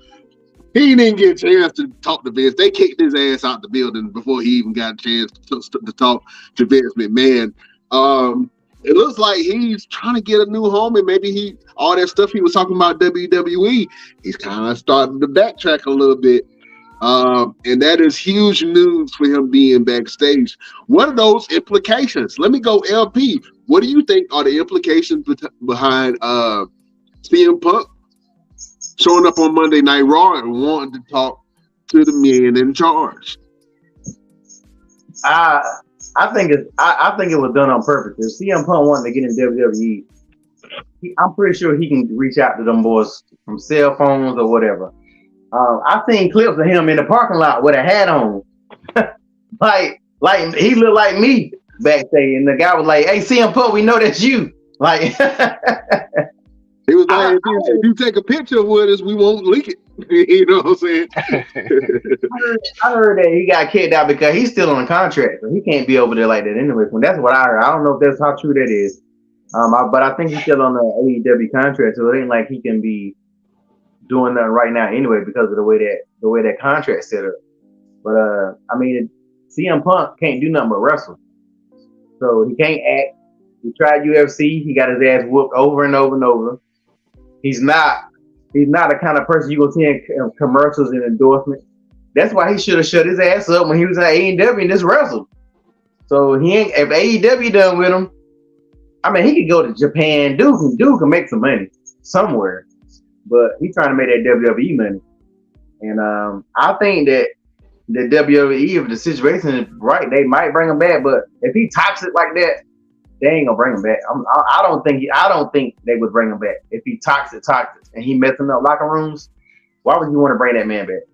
He didn't get a chance to talk to Vince. They kicked his ass out the building before he even got a chance to talk to Vince McMahon. It looks like he's trying to get a new home, and maybe all that stuff he was talking about WWE, he's kind of starting to backtrack a little bit. And that is huge news for him being backstage. What are those implications? Let me go LP. What do you think are the implications behind CM Punk showing up on Monday Night Raw and wanting to talk to the men in charge? I think it was done on purpose. If CM Punk wanted to get in WWE, I'm pretty sure he can reach out to them boys from cell phones or whatever. I've seen clips of him in the parking lot with a hat on, like he looked like me backstage, and the guy was like, "Hey, CM Punk, we know that's you." Like. He was like, if you take a picture with us, we won't leak it. You know what I'm saying? I heard that he got kicked out because he's still on a contract, so he can't be over there like that anyway. That's what I heard. I don't know if that's how true that is. But I think he's still on the AEW contract, so it ain't like he can be doing nothing right now anyway because of the way that contract's set up. But I mean, CM Punk can't do nothing but wrestle, so he can't act. He tried UFC. He got his ass whooped over and over and over. He's not the kind of person you're gonna see in commercials and endorsements. That's why he should have shut his ass up when he was at AEW and just wrestled. So he ain't. If AEW done with him, I mean, he could go to Japan. Dude can make some money somewhere, but he's trying to make that WWE money. And I think that the WWE, if the situation is right, they might bring him back. But if he toxic like that, they ain't gonna bring him back. I don't think they would bring him back if he toxic, and he messing up locker rooms. Why would you want to bring that man back?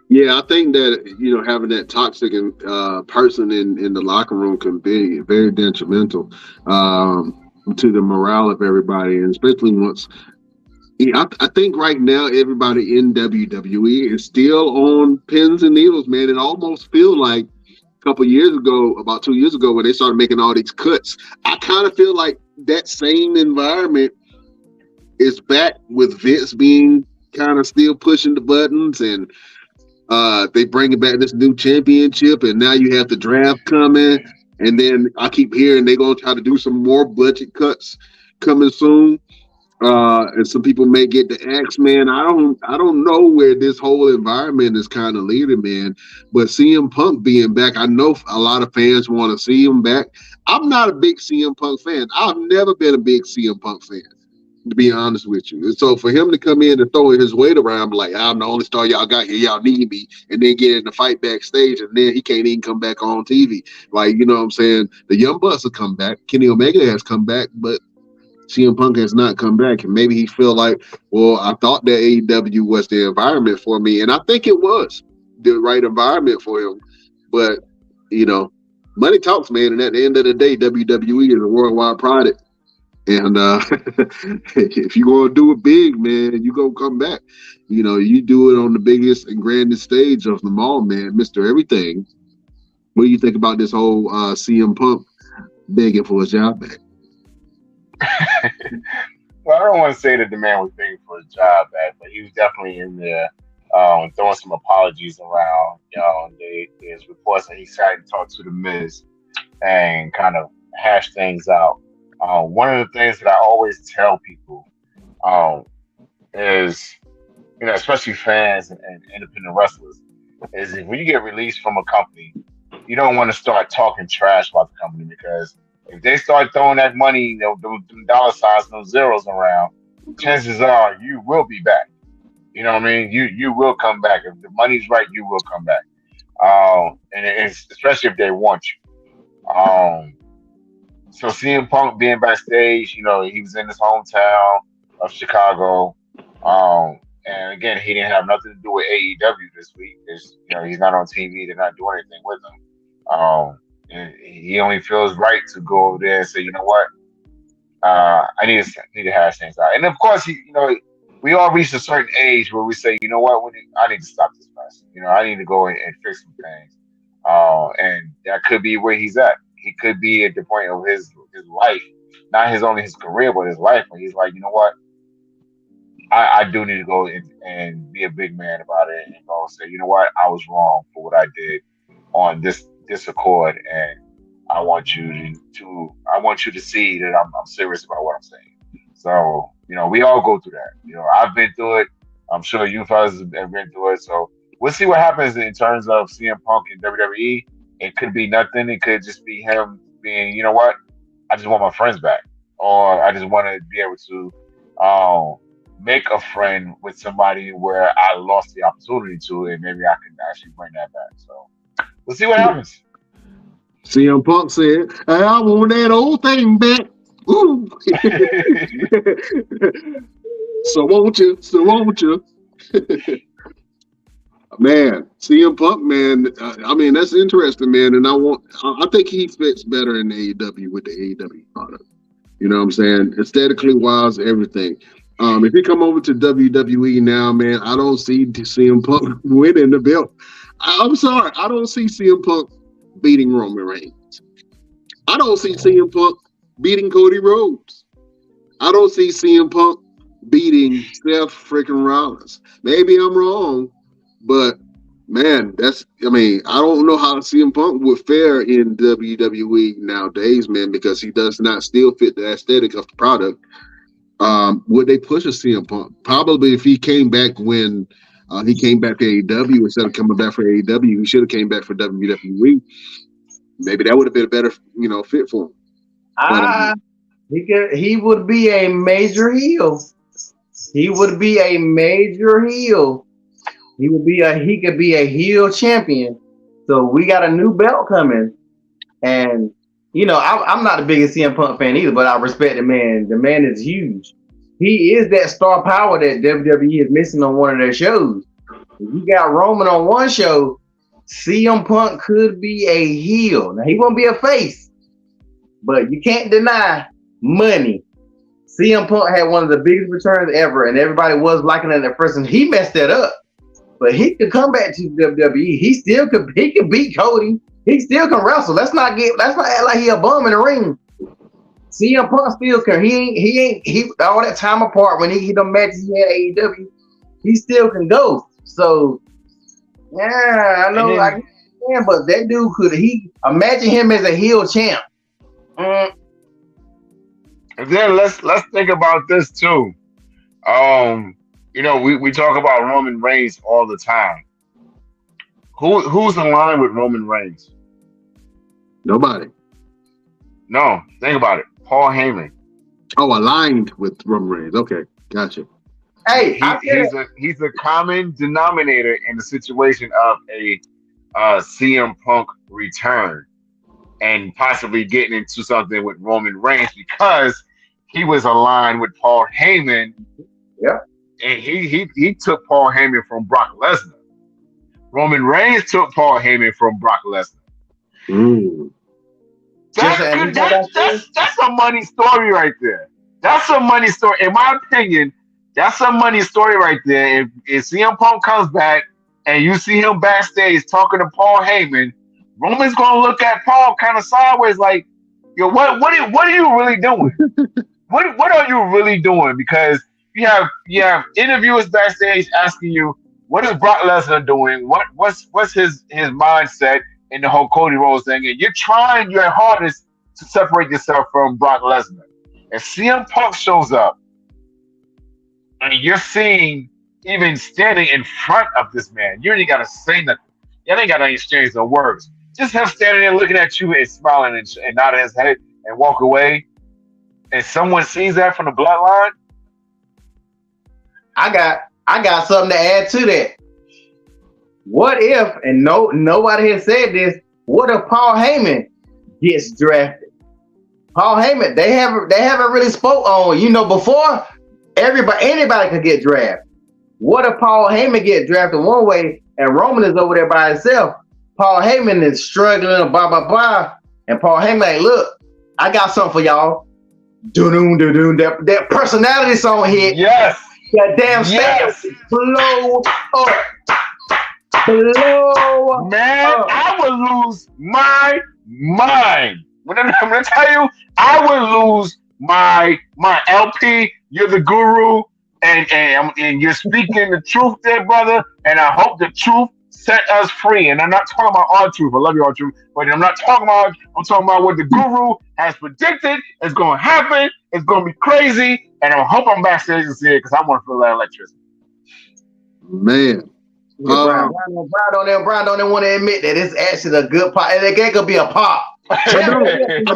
Yeah, I think that having that toxic person in the locker room can be very detrimental to the morale of everybody, and especially once. I think right now everybody in WWE is still on pins and needles, man. It almost feels like couple years ago, about 2 years ago, when they started making all these cuts, I kind of feel like that same environment is back with Vince being kind of still pushing the buttons, and they bringing back this new championship, and now you have the draft coming, and then I keep hearing they're gonna try to do some more budget cuts coming soon. And some people may get the axe, man. I don't know where this whole environment is kind of leading, man. But CM Punk being back, I know a lot of fans want to see him back. I'm not a big CM Punk fan. I've never been a big CM Punk fan, to be honest with you. And so for him to come in and throw his weight around, like, I'm the only star y'all got here, y'all need me, and then get in the fight backstage, and then he can't even come back on TV. Like, you know what I'm saying? The Young Bucks have come back. Kenny Omega has come back, but CM Punk has not come back, and maybe he feel like, well, I thought that AEW was the environment for me, and I think it was the right environment for him. But money talks, man, and at the end of the day, WWE is a worldwide product, and if you gonna do it big, man, you gonna come back. You do it on the biggest and grandest stage of them all, man, Mr. Everything. What do you think about this whole CM Punk begging for a job back? Well, I don't want to say that the man was begging for a job back, but he was definitely in there throwing some apologies around. There's reports that he tried to talk to the Miz and kind of hash things out. One of the things that I always tell people is, especially fans and independent wrestlers, is if when you get released from a company, you don't want to start talking trash about the company because if they start throwing that money, those dollar signs, those zeros around, chances are you will be back. You know what I mean? You will come back if the money's right. You will come back. And it's especially if they want you. So seeing Punk being backstage, he was in his hometown of Chicago. And again, he didn't have nothing to do with AEW this week. He's not on TV. They're not doing anything with him. And he only feels right to go over there and say, you know what, I need to hash things out. And of course, we all reach a certain age where we say, you know what, I need to stop this mess. I need to go and fix some things. And that could be where he's at. He could be at the point of his life, not only his career, but his life, where he's like, you know what, I do need to go and be a big man about it and go say, you know what, I was wrong for what I did on this accord, and I want you to see that I'm serious about what I'm saying. So, we all go through that. I've been through it. I'm sure you fellas have been through it. So we'll see what happens in terms of CM Punk in WWE. It could be nothing. It could just be him being, you know what, I just want my friends back, or I just want to be able to make a friend with somebody where I lost the opportunity to, and maybe I can actually bring that back. So we'll see what happens. CM Punk said, "Hey, I want that old thing back." Ooh. So won't you? Man, CM Punk, man. I mean, that's interesting, man. And I think he fits better in AEW with the AEW product. You know what I'm saying? Aesthetically wise, everything. If he come over to WWE now, man, I don't see CM Punk winning the belt. I'm sorry, I don't see CM Punk beating Roman Reigns. I don't see CM Punk beating Cody Rhodes. I don't see CM Punk beating Seth freaking Rollins. Maybe I'm wrong, but man, I don't know how CM Punk would fare in WWE nowadays, man, because he does not still fit the aesthetic of the product. Would they push a CM Punk? Probably if he came back when he came back to AEW instead of coming back for AEW, he should have came back for WWE. Maybe that would have been a better, fit for him. He would be a major heel. He could be a heel champion. So we got a new belt coming, and I'm not the biggest CM Punk fan either, but I respect the man. The man is huge. He is that star power that WWE is missing on one of their shows. If you got Roman on one show, CM Punk could be a heel. Now, he won't be a face, but you can't deny money. CM Punk had one of the biggest returns ever, and everybody was liking it at first, and he messed that up. But he could come back to WWE. He could beat Cody. He still can wrestle. Let's not act like he a bum in the ring. CM Punk still can. He all that time apart when he done matches he had AEW, he still can go. So yeah, I know I can, but that dude he imagine him as a heel champ. And then let's think about this too. We talk about Roman Reigns all the time. Who's aligned with Roman Reigns? Nobody. No, think about it. Paul Heyman. Oh, aligned with Roman Reigns. Okay, gotcha. Hey, he's a common denominator in the situation of a CM Punk return and possibly getting into something with Roman Reigns because he was aligned with Paul Heyman. Yeah. And he took Paul Heyman from Brock Lesnar. Roman Reigns took Paul Heyman from Brock Lesnar. Mm. That's a money story right there. That's a money story. In my opinion, that's a money story right there. If CM Punk comes back and you see him backstage talking to Paul Heyman, Roman's gonna look at Paul kind of sideways like, yo, what are you really doing? What are you really doing? Because you have interviewers backstage asking you, what is Brock Lesnar doing? What's his mindset in the whole Cody Rhodes thing? And you're trying your hardest to separate yourself from Brock Lesnar. And CM Punk shows up, and you're seeing even standing in front of this man. You ain't gotta say nothing. You ain't gotta exchange no words. just him standing there looking at you and smiling and nodding his head and walk away, and someone sees that from the bloodline. I got something to add to that. What if, and nobody has said this, what if Paul Heyman gets drafted? Paul Heyman, they haven't really spoke on, before anybody could get drafted. What if Paul Heyman get drafted one way and Roman is over there by himself? Paul Heyman is struggling, blah, blah, blah. And Paul Heyman, like, look, I got something for y'all. Doo-doom, doo-doom. That personality song hit. Yes. That damn Yes. blow up. Blow Man, up. I would lose my mind. I'm gonna tell you, I would lose my LP. You're the guru, and you're speaking the truth there, brother. And I hope the truth set us free. And I'm not talking about our truth. I love you, our truth, but I'm not talking about. I'm talking about what the guru has predicted is going to happen. It's going to be crazy, and I hope I'm backstage to see it because I want to feel that electricity. Man. Brian don't want to admit that it's actually a good pop. And it could be a pop. I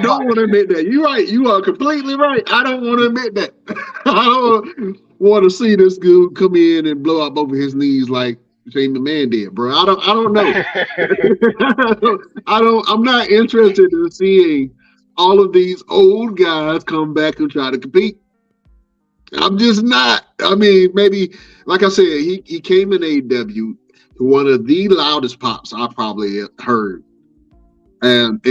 don't want to admit that. You're right. You are completely right. I don't want to admit that. I don't want to see this dude come in and blow up over his knees like Shane McMahon did, bro. I don't know. I'm not interested in seeing all of these old guys come back and try to compete. I'm just not. I mean, maybe, like I said, he came in AEW, one of the loudest pops I probably heard. And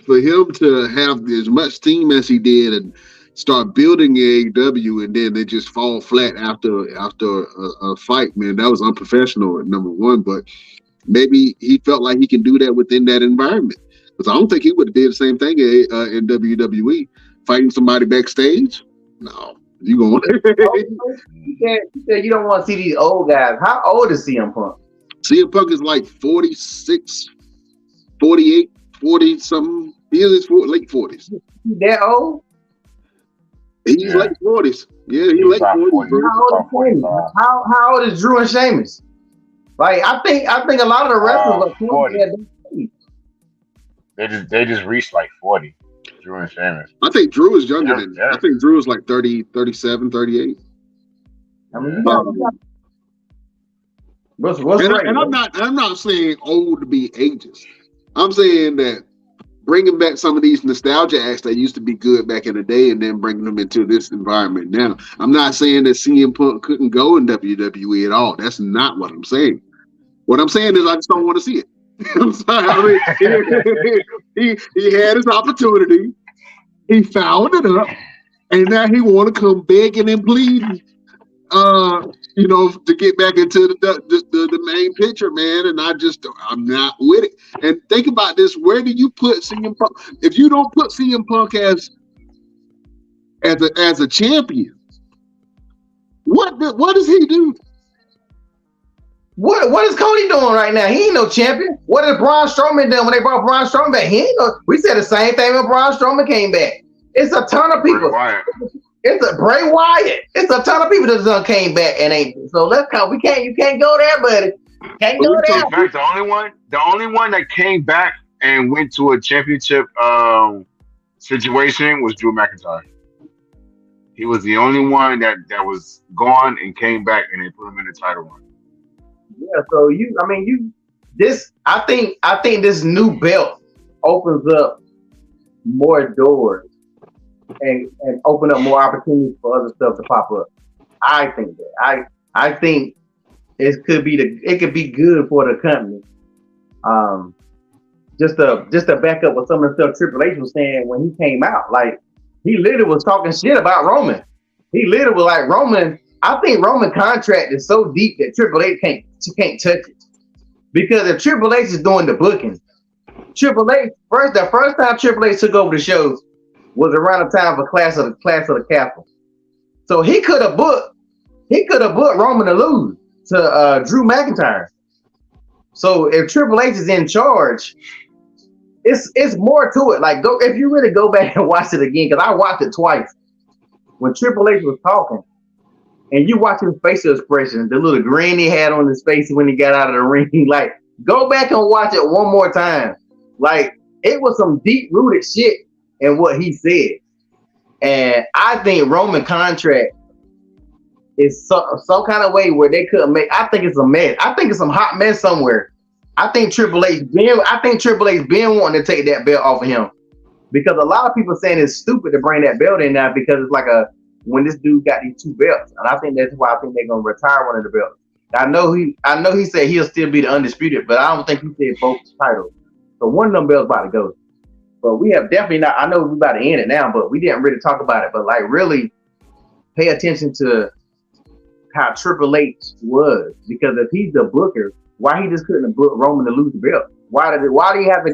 for him to have as much team as he did and start building AEW, and then they just fall flat after a fight, man, that was unprofessional, number one. But maybe he felt like he can do that within that environment. Because I don't think he would have did the same thing in WWE, fighting somebody backstage. No, you going? You said you don't want to see these old guys. How old is CM Punk? CM Punk is like 46, 48, 40 something. He is in his late 40s. He that old? He's late 40s. Yeah, he's late 40s. Bro. How old is Drew and Sheamus? Like I think a lot of the wrestlers are 40. They just reached like 40. Drew and Sheamus. I think Drew is younger than that. I think Drew is like 30, 37, 38. I mean, what's right? And I'm not saying old to be ageist. I'm saying that bringing back some of these nostalgia acts that used to be good back in the day and then bringing them into this environment now. I'm not saying that CM Punk couldn't go in WWE at all. That's not what I'm saying. What I'm saying is I just don't want to see it. I'm sorry. I mean, he had his opportunity. He fouled it up. And now he want to come begging and pleading, to get back into the main picture, man. And I'm not with it. And think about this: where do you put CM Punk? If you don't put CM Punk as a champion, what does he do? What is Cody doing right now? He ain't no champion. What did Braun Strowman do when they brought Braun Strowman back? We said the same thing when Braun Strowman came back. It's a ton of people. It's a Bray Wyatt. It's a ton of people that done came back and ain't. So let's come. You can't go there, buddy. Can't go there. In fact, the only one that came back and went to a championship situation was Drew McIntyre. He was the only one that was gone and came back, and they put him in the title run. Yeah. So I think this new belt opens up more doors and open up more opportunities for other stuff to pop up. I think that. I think it could be good for the company. Just to back up what some of the stuff Triple H was saying when he came out, like he literally was talking shit about Roman. He literally was like, Roman. I think Roman contract is so deep that Triple H can't touch it, because if Triple H is doing the booking, the first time Triple H took over the shows was around the time for Clash of the Castle. So he could have booked Roman to lose to Drew McIntyre. So if Triple H is in charge, it's more to it. Like if you really go back and watch it again, because I watched it twice. When Triple H was talking, and you watch his facial expression, the little grin he had on his face when he got out of the ring, like Go back and watch it one more time. Like, it was some deep rooted shit in what he said. And I think Roman contract is some kind of way where they couldn't make. I think it's a mess. I think it's some hot mess somewhere. I think Triple H been wanting to take that belt off of him, because a lot of people saying it's stupid to bring that belt in now, because it's like when this dude got these two belts, and I think that's why I think they're gonna retire one of the belts. I know he said he'll still be the undisputed, but I don't think he said both titles. So one of them belts about to go. But we have definitely not. I know we're about to end it now, but we didn't really talk about it. But like, really pay attention to how Triple H was, because if he's the booker, why he just couldn't have booked Roman to lose the belt? Why do you have to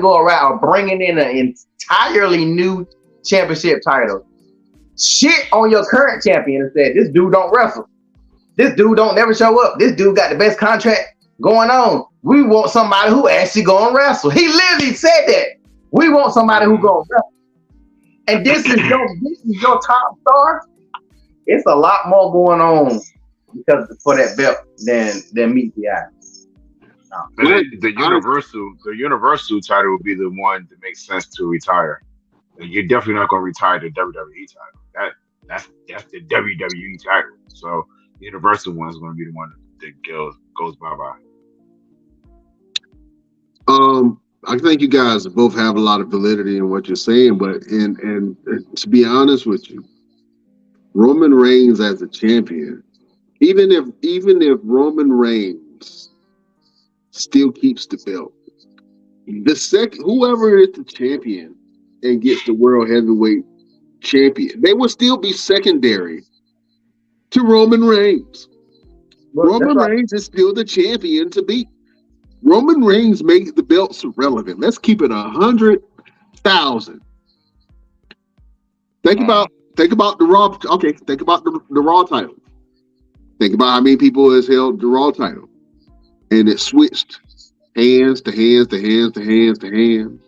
go around bringing in an entirely new championship title? Shit on your current champion and said, this dude don't wrestle. This dude don't never show up. This dude got the best contract going on. We want somebody who actually go and wrestle. He literally said that. We want somebody who go and wrestle. And this is your top star. It's a lot more going on for that belt than meets the eye. The universal title would be the one that makes sense to retire. You're definitely not going to retire the WWE title. That's the WWE title. So the universal one is going to be the one that goes bye-bye. I think you guys both have a lot of validity in what you're saying, but and to be honest with you, Roman Reigns as a champion, even if Roman Reigns still keeps the belt, whoever is the champion and gets the World Heavyweight Champion, they will still be secondary to Roman Reigns. Roman Reigns is still the champion to beat. Roman Reigns made the belts relevant. Let's keep it 100,000. Think about the Raw. Okay, think about the Raw title. Think about how many people has held the Raw title, and it switched hands to hands to hands to hands to hands.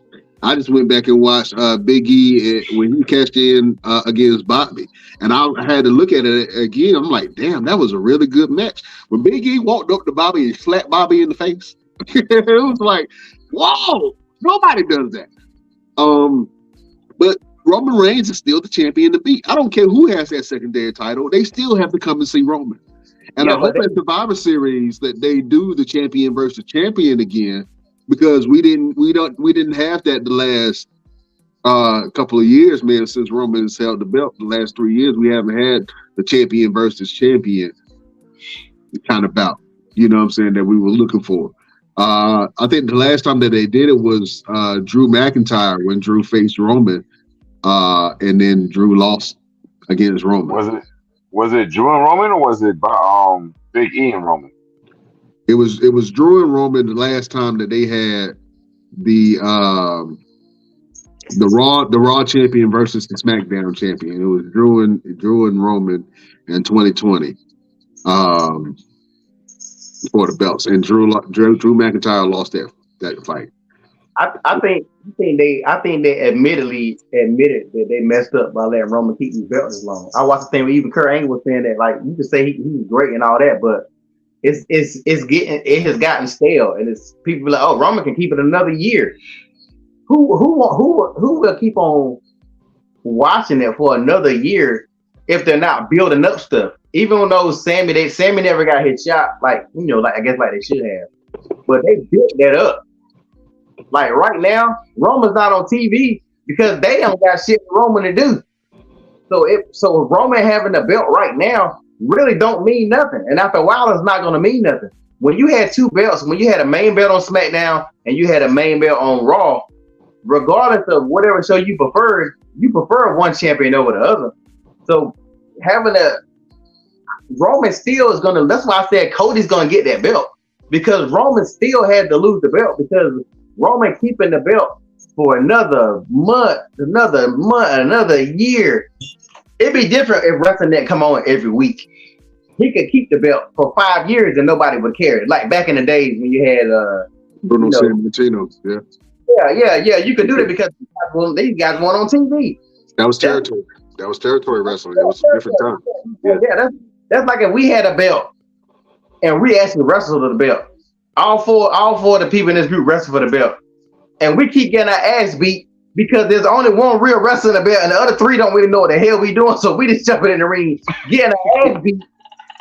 I just went back and watched Big E when he cashed in against Bobby, and I had to look at it again. I'm like, damn, that was a really good match. When Big E walked up to Bobby and slapped Bobby in the face, it was like, whoa, nobody does that. But Roman Reigns is still the champion to beat. I don't care who has that secondary title; they still have to come and see Roman. And I hope at Survivor Series that they do the champion versus champion again, because we didn't have that the last couple of years, man. Since Roman has held the belt, the last 3 years we haven't had the champion versus champion kind of bout. You know what I'm saying, that we were looking for. I think the last time that they did it was Drew McIntyre, when Drew faced Roman, and then Drew lost against Roman. Was it Drew and Roman, or was it Big E and Roman? It was Drew and Roman the last time that they had the Raw champion versus the SmackDown champion. It was Drew and Roman in 2020 for the belts, and Drew McIntyre lost that fight. I think they admitted that they messed up by letting Roman keep his belt as long. I watched the thing where even Kurt Angle was saying that, like, you could say he's great and all that, but it has gotten stale, and it's people like, oh, Roman can keep it another year. Who will keep on watching it for another year if they're not building up stuff? Even though Sammy never got his shot, like I guess like they should have, but they built that up. Like right now, Roman's not on TV because they don't got shit for Roman to do. So Roman having a belt right now really don't mean nothing. And after a while, it's not going to mean nothing. When you had two belts, when you had a main belt on SmackDown and you had a main belt on Raw, regardless of whatever show you prefer one champion over the other. So having Roman still is going to, that's why I said Cody's going to get that belt, because Roman still had to lose the belt, because Roman keeping the belt for another month, another year. It'd be different if WrestleNet come on every week. He could keep the belt for 5 years and nobody would care. Like back in the days when you had Bruno Sammartino, yeah. You could do that because these guys went on TV. That was territory. That was territory wrestling. It was a different time. Yeah, that's like if we had a belt and we actually wrestled the belt. all four of the people in this group wrestle for the belt, and we keep getting our ass beat because there's only one real wrestler in the belt, and the other three don't really know what the hell we doing. So we just jumping in the ring, getting our ass beat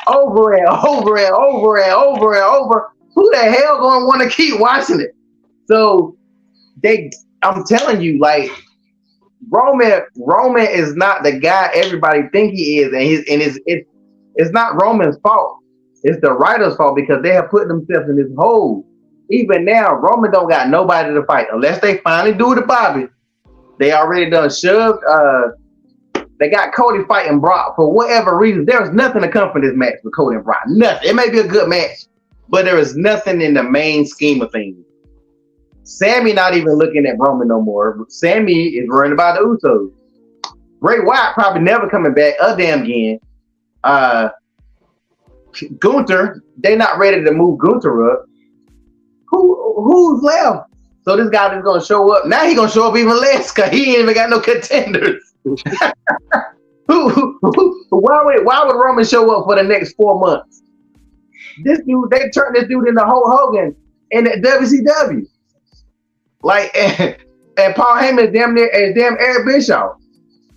over and over and over and over and over. Who the hell gonna want to keep watching it? So I'm telling you, like Roman is not the guy everybody think he is, and it's not Roman's fault. It's the writer's fault because they have put themselves in this hole. Even now, Roman don't got nobody to fight unless they finally do it to Bobby. They already done shoved. They got Cody fighting Brock for whatever reason. There's nothing to come from this match with Cody and Brock. Nothing. It may be a good match, but there is nothing in the main scheme of things. Sammy not even looking at Roman no more. Sammy is worrying about the Usos. Bray Wyatt probably never coming back a damn again. Gunther, they not ready to move Gunther up. Who's left? So this guy is gonna show up. Now he gonna show up even less because he ain't even got no contenders. Why would Roman show up for the next 4 months? This dude, they turned this dude into Hulk Hogan in the WCW. Like and Paul Heyman is damn Eric Bischoff.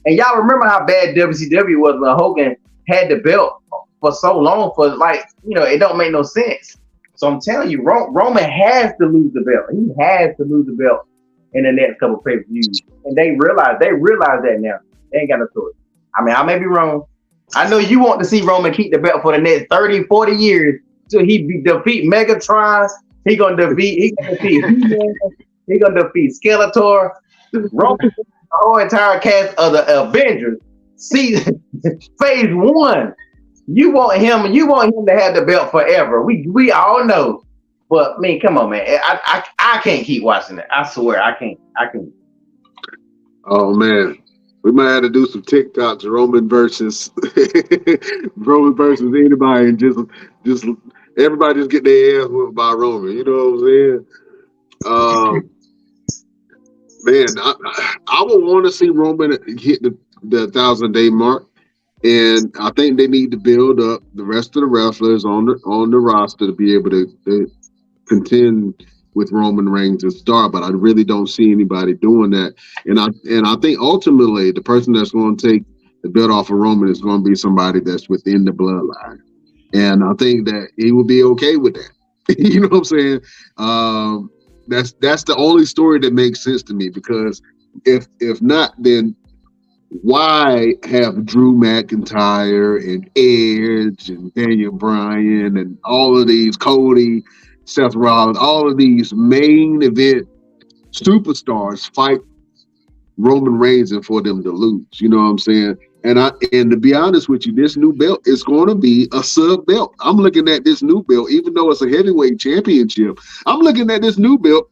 And y'all remember how bad WCW was when Hogan had the belt for so long for it don't make no sense. So I'm telling you, Roman has to lose the belt. He has to lose the belt in the next couple of pay-per-views. And they realize that now. They ain't got no choice. I mean, I may be wrong. I know you want to see Roman keep the belt for the next 30, 40 years till he defeat Megatron. He gonna defeat He-Man. He gonna defeat Skeletor. Roman, the whole entire cast of the Avengers. See, phase 1. You want him to have the belt forever. We all know. But I mean, come on, man. I can't keep watching it. I swear I can't. Oh man. We might have to do some TikToks, Roman versus anybody, and just everybody just get their ass whipped by Roman. You know what I'm saying? Man, I would want to see Roman hit the 1,000-day mark. And I think they need to build up the rest of the wrestlers on the roster to be able to contend with Roman Reigns as star. But I really don't see anybody doing that. And I think ultimately the person that's going to take the belt off of Roman is going to be somebody that's within the bloodline. And I think that he will be okay with that. You know what I'm saying? That's the only story that makes sense to me, because if not, then why have Drew McIntyre and Edge and Daniel Bryan and all of these, Cody, Seth Rollins, all of these main event superstars fight Roman Reigns and for them to lose? You know what I'm saying? And to be honest with you, this new belt is going to be a sub belt. I'm looking at this new belt, even though it's a heavyweight championship, I'm looking at this new belt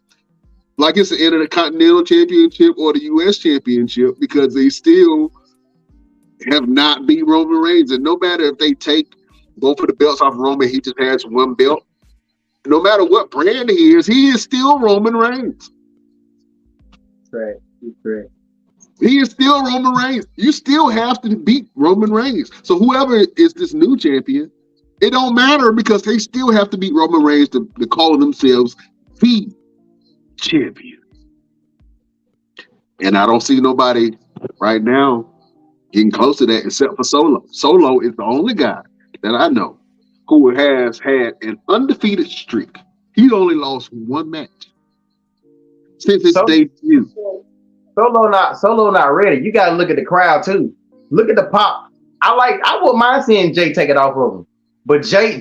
like it's the Intercontinental Championship or the U.S. Championship, because they still have not beat Roman Reigns. And no matter if they take both of the belts off Roman, he just has one belt. No matter what brand he is still Roman Reigns. Right. Right. He is still Roman Reigns. You still have to beat Roman Reigns. So whoever is this new champion, it don't matter, because they still have to beat Roman Reigns to call themselves the champion. And I don't see nobody right now getting close to that except for Solo. Solo is the only guy that I know who has had an undefeated streak. He's only lost one match since his debut. Solo not ready. You got to look at the crowd too. Look at the pop. I wouldn't mind seeing Jay take it off of him, but Jay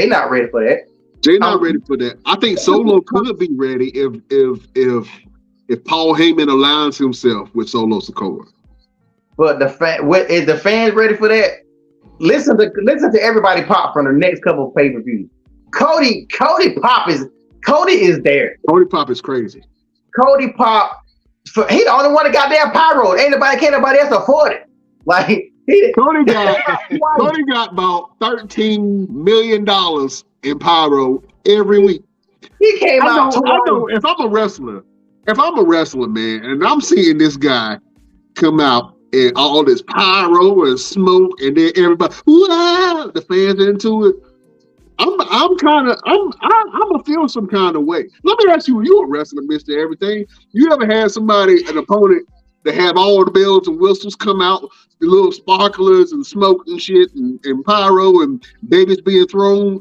not ready for that. Jay not ready for that. I think Solo could be ready if Paul Heyman aligns himself with Solo Sikoa. But is the fans ready for that? Listen to everybody pop from the next couple of pay-per-views. Cody is there. Cody Pop is crazy. Cody Pop, he the only one that got damn pyro. Can't nobody else afford it. Like Cody got about $13 million in pyro every week. He came out. I know if I'm a wrestler, man, and I'm seeing this guy come out and all this pyro and smoke, and then everybody, wow, the fans into it. I'm gonna feel some kind of way. Let me ask you, you a wrestler, Mr. Everything. You ever had somebody, an opponent, that have all the bells and whistles come out, the little sparklers and smoke and shit, and pyro and babies being thrown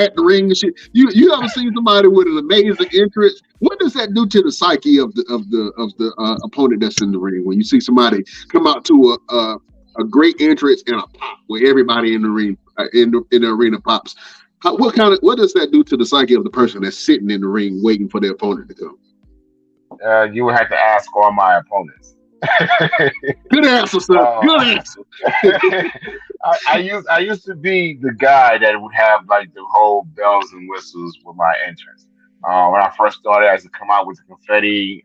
at the ring and shit? You ever seen somebody with an amazing entrance? What does that do to the psyche of the opponent that's in the ring when you see somebody come out to a great entrance and a pop where everybody in the ring in the arena pops? What does that do to the psyche of the person that's sitting in the ring waiting for their opponent to come? You would have to ask all my opponents. Good answer, sir. Good answer. I used to be the guy that would have like the whole bells and whistles with my entrance. When I first started, I used to come out with the confetti,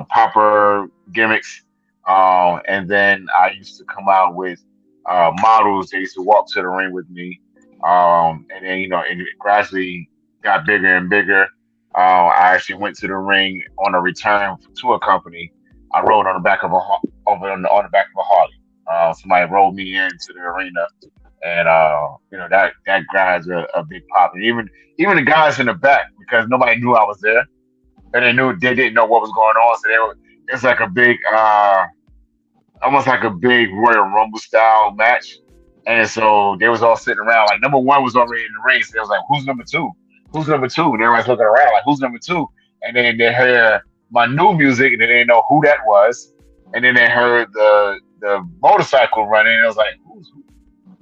popper gimmicks, and then I used to come out with models. They used to walk to the ring with me, and then it gradually got bigger and bigger. I actually went to the ring on a return to a company. I rode on the back of on the back of a Harley. Somebody rolled me into the arena, and that grabs a big pop. And even the guys in the back, because nobody knew I was there, and they didn't know what was going on. So it's like a big, almost like a big Royal Rumble style match. And so they was all sitting around. Like number one was already in the ring. So they was like, "Who's number two? Who's number two?" And everyone's looking around like, "Who's number two?" And then they heard my new music, and they didn't know who that was. And then they heard the motorcycle running, and it was like,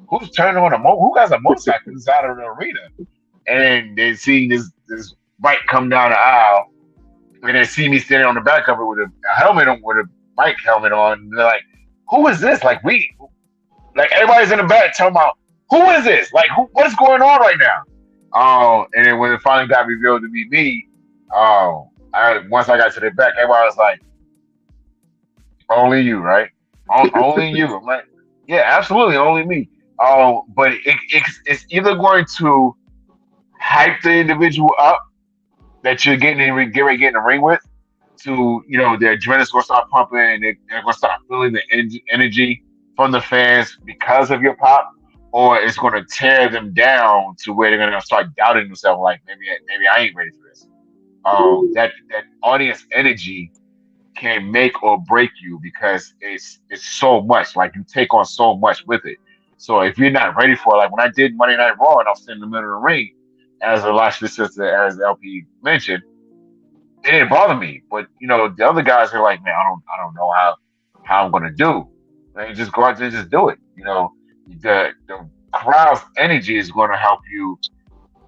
"Who's turning on who has a motorcycle inside of the arena?" And they see this bike come down the aisle, and they see me standing on the back of it with a helmet on, with a bike helmet on. And they're like, "Who is this?" Like everybody's in the back talking about, "Who is this? Like what's going on right now?" And then when it finally got revealed to be me, once I got to the back, everybody was like, "Only you, right? Only you." I'm like, "Yeah, absolutely, only me." But it's either going to hype the individual up that you're get ready to get in the ring with, to their adrenaline's gonna start pumping, and they're gonna start feeling the energy from the fans because of your pop, or it's gonna tear them down to where they're gonna start doubting themselves, like maybe I ain't ready for this. That audience energy can make or break you because it's so much. Like you take on so much with it. So if you're not ready for it, like when I did Monday Night Raw and I was sitting in the middle of the ring, as Elisha sister, as LP mentioned, it didn't bother me. But the other guys are like, "Man, I don't know how I'm gonna do." And you just go out there and just do it. The crowd's energy is gonna help you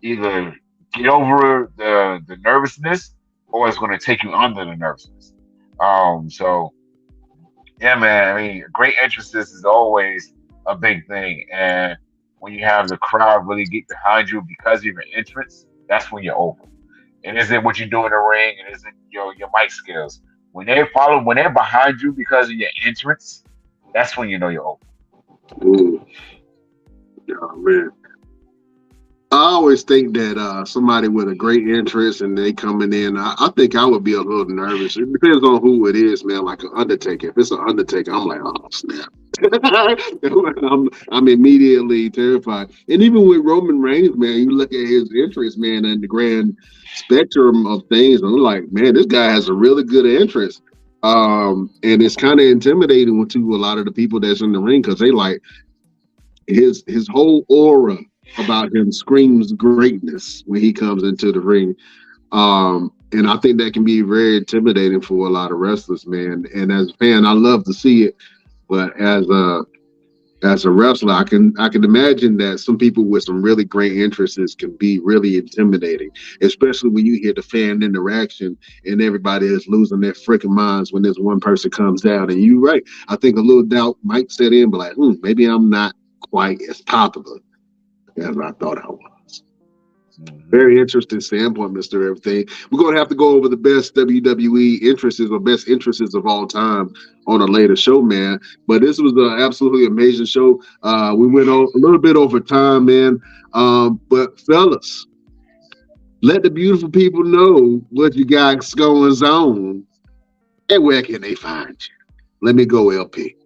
either get over the nervousness, or it's gonna take you under the nervousness. So yeah, man. I mean, great entrances is always a big thing, and when you have the crowd really get behind you because of your entrance, that's when you're over. It isn't what you do in the ring. It isn't your mic skills. When they're behind you because of your entrance, that's when you know you're over. Ooh. Oh, man. I always think that somebody with a great interest and they coming in, I think I would be a little nervous. It depends on who it is, man. Like an Undertaker. If it's an Undertaker, I'm like, oh snap. I'm immediately terrified. And even with Roman Reigns, man, you look at his interest, man, and the grand spectrum of things, and I'm like, man, this guy has a really good interest. And it's kind of intimidating to a lot of the people that's in the ring because they like his whole aura about him screams greatness when he comes into the ring. And I think that can be very intimidating for a lot of wrestlers, man. And as a fan, I love to see it. But as a wrestler, I can imagine that some people with some really great interests can be really intimidating, especially when you hear the fan interaction and everybody is losing their freaking minds when this one person comes down. And you're right. I think a little doubt might set in, but like, maybe I'm not quite as popular as I thought I was. Very interesting standpoint, Mr. Everything. We're going to have to go over the best WWE interests or best interests of all time on a later show, man. But this was an absolutely amazing show. We went a little bit over time, man. But fellas, let the beautiful people know what you got going on and where can they find you. Let me go, LP.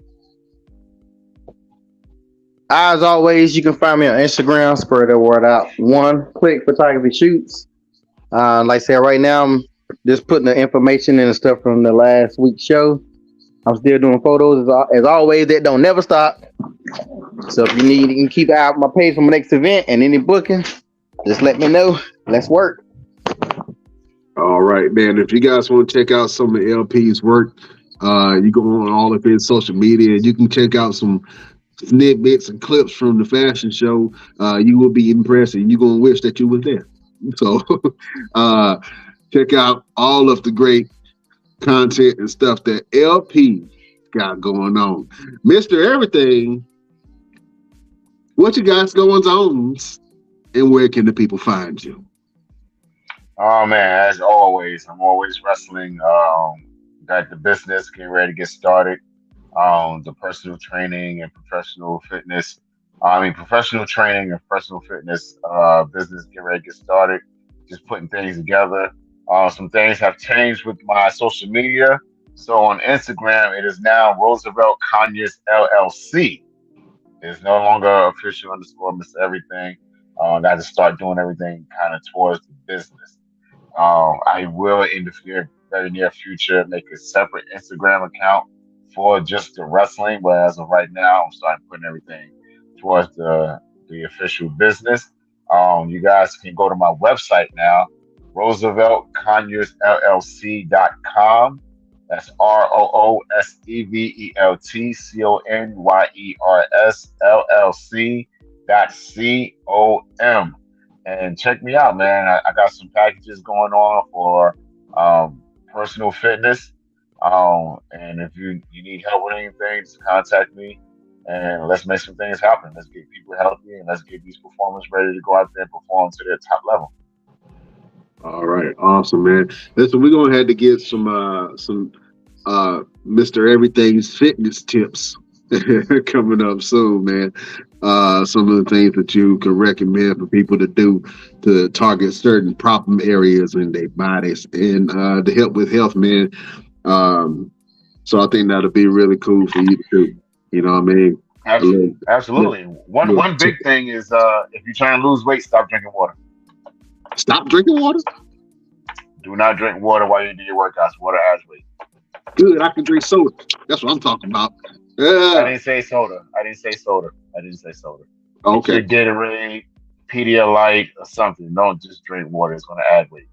As always, you can find me on Instagram, spread the word out. One Click Photography Shoots. Like I said, right now I'm just putting the information and the stuff from the last week's show. I'm still doing photos as always. That don't never stop. So if you need, you can keep out my page for my next event and any booking. Just let me know. Let's work. All right, man. If you guys want to check out some of LP's work, you go on all of his social media. You can check out some snippets and clips from the fashion show. You will be impressed, and you're gonna wish that you were there. So, uh, check out all of the great content and stuff that LP got going on. Mr. Everything, what you guys going on, and where can the people find you? Oh man, as always, I'm always wrestling. Got the business getting ready to get started. The personal training and professional fitness. Professional training and personal fitness business getting ready to get started. Just putting things together. Some things have changed with my social media. So on Instagram, it is now Roosevelt Conyers LLC. It's no longer official underscore Mr. Everything. Got to start doing everything kind of towards the business. I will in the very near future make a separate Instagram account for just the wrestling, but as of right now, I'm starting putting everything towards the official business. You guys can go to my website now, RooseveltConyersLLC.com. That's RooseveltConyersLLC.com. And check me out, man. I got some packages going on for personal fitness. And if you need help with anything, just contact me and let's make some things happen. Let's get people healthy and let's get these performers ready to go out there and perform to their top level. All right, awesome, man. Listen, we're gonna have to get some Mr. Everything's fitness tips coming up soon, man. Some of the things that you can recommend for people to do to target certain problem areas in their bodies and to help with health, man. So I think that'll be really cool for you to do. You know what I mean? Absolutely. One big thing is if you're trying to lose weight, stop drinking water. Stop drinking water? Do not drink water while you do your workouts. Water adds weight. Good, I can drink soda. That's what I'm talking about. I didn't say soda. Okay. Get Gatorade, Pedialyte, or something. Don't just drink water. It's going to add weight.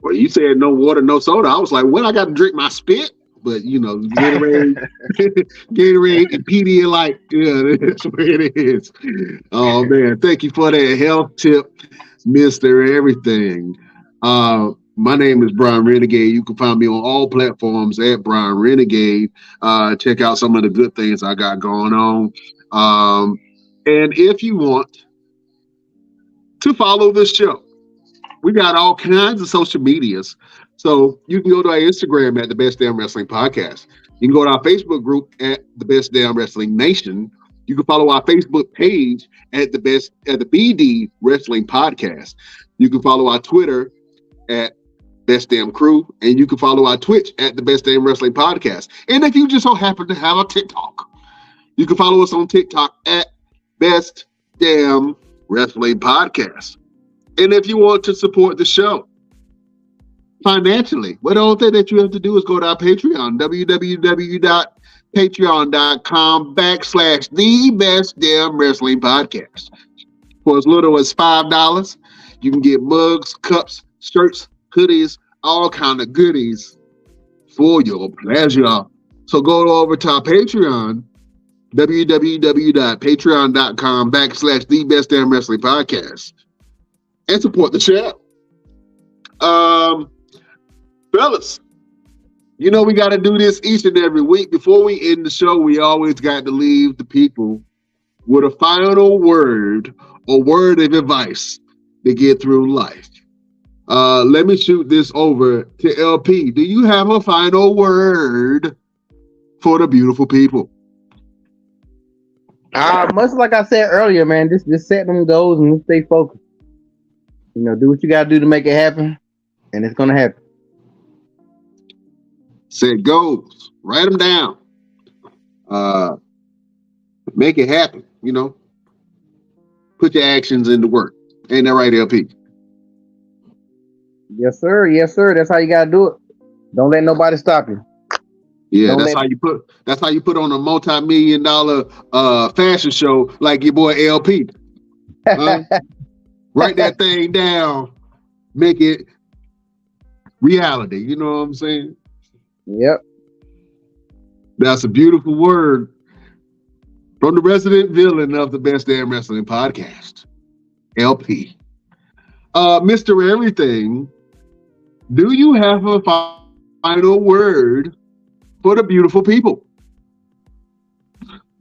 Well, you said no water, no soda. I was like, well, I got to drink my spit. But, you know, Gatorade, Gatorade and Pedialyte, yeah, that's where it is. Oh, man, thank you for that health tip, Mr. Everything. My name is Brian Renegade. You can find me on all platforms at Brian Renegade. Check out some of the good things I got going on. And if you want to follow this show, we got all kinds of social medias. So you can go to our Instagram at the Best Damn Wrestling Podcast. You can go to our Facebook group at the Best Damn Wrestling Nation. You can follow our Facebook page at the BD Wrestling Podcast. You can follow our Twitter at Best Damn Crew, and you can follow our Twitch at the Best Damn Wrestling Podcast. And if you just so happen to have a TikTok, you can follow us on TikTok at Best Damn Wrestling Podcast. And if you want to support the show financially, what all thing that you have to do is go to our Patreon, www.patreon.com/the Best Damn Wrestling Podcast. For as little as $5, you can get mugs, cups, shirts, hoodies, all kind of goodies for your pleasure. So go over to our Patreon, www.patreon.com/the Best Damn Wrestling Podcast, and support the show. Fellas, you know we got to do this each and every week. Before we end the show, we always got to leave the people with a final word or word of advice to get through life. Let me shoot this over to LP. Do you have a final word for the beautiful people? Much like I said earlier, man, just set them goals and stay focused. You know, do what you got to do to make it happen, and it's going to happen. Set goals. Write them down. Make it happen. You know, put your actions into work. Ain't that right, LP? Yes, sir. Yes, sir. That's how you gotta do it. Don't let nobody stop you. Yeah, Don't that's let how you put. That's how you put on a multi-million-dollar fashion show like your boy LP. Huh? Write that thing down, make it reality. You know what I'm saying? Yep. That's a beautiful word from the resident villain of the Best Damn Wrestling Podcast, LP. Mr. Everything, do you have a final word for the beautiful people?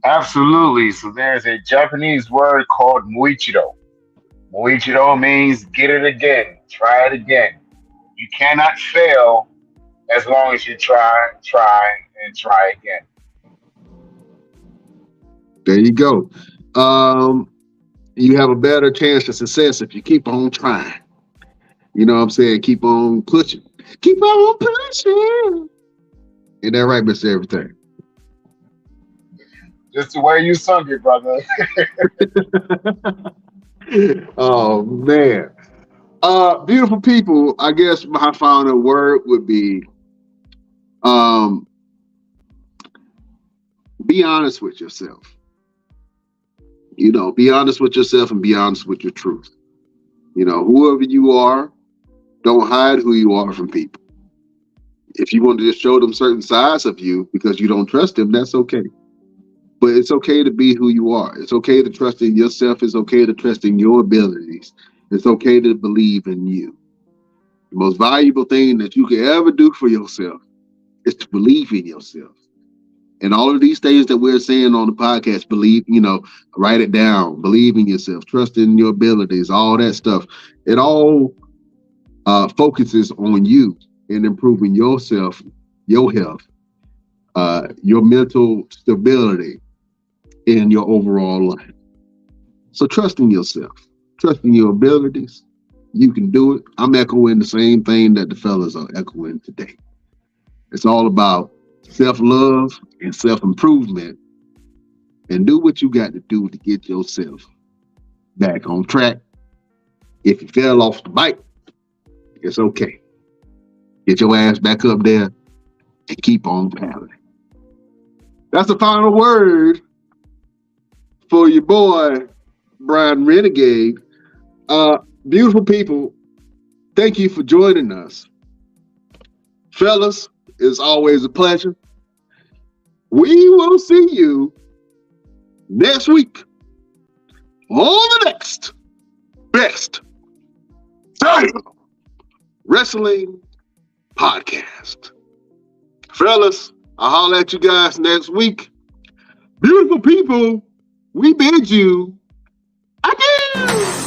Absolutely. So there's a Japanese word called muichiro. Muichiro means get it again, try it again. You cannot fail as long as you try, and try again. There you go. You have a better chance of success if you keep on trying. You know what I'm saying? Keep on pushing. Keep on pushing. Ain't that right, Mr. Everything? Just the way you sung it, brother. Oh man. Beautiful people, I guess my final word would be be honest with yourself. You know, be honest with yourself and be honest with your truth. You know, whoever you are, don't hide who you are from people. If you want to just show them certain sides of you because you don't trust them, that's okay. But it's okay to be who you are. It's okay to trust in yourself. It's okay to trust in your abilities. It's okay to believe in you. The most valuable thing that you can ever do for yourself is to believe in yourself. And all of these things that we're saying on the podcast, believe, you know, write it down, believe in yourself, trust in your abilities, all that stuff. It all focuses on you and improving yourself, your health, your mental stability, and your overall life. So trust in yourself, trust in your abilities. You can do it. I'm echoing the same thing that the fellas are echoing today. It's all about self-love and self-improvement, and do what you got to do to get yourself back on track. If you fell off the bike, it's okay. Get your ass back up there and keep on paddling. That's the final word for your boy, Brian Renegade. Beautiful people, thank you for joining us. Fellas, it's always a pleasure. We will see you next week on the next Best Damn Wrestling Podcast. Fellas, I'll holler at you guys next week. Beautiful people, we bid you adieu.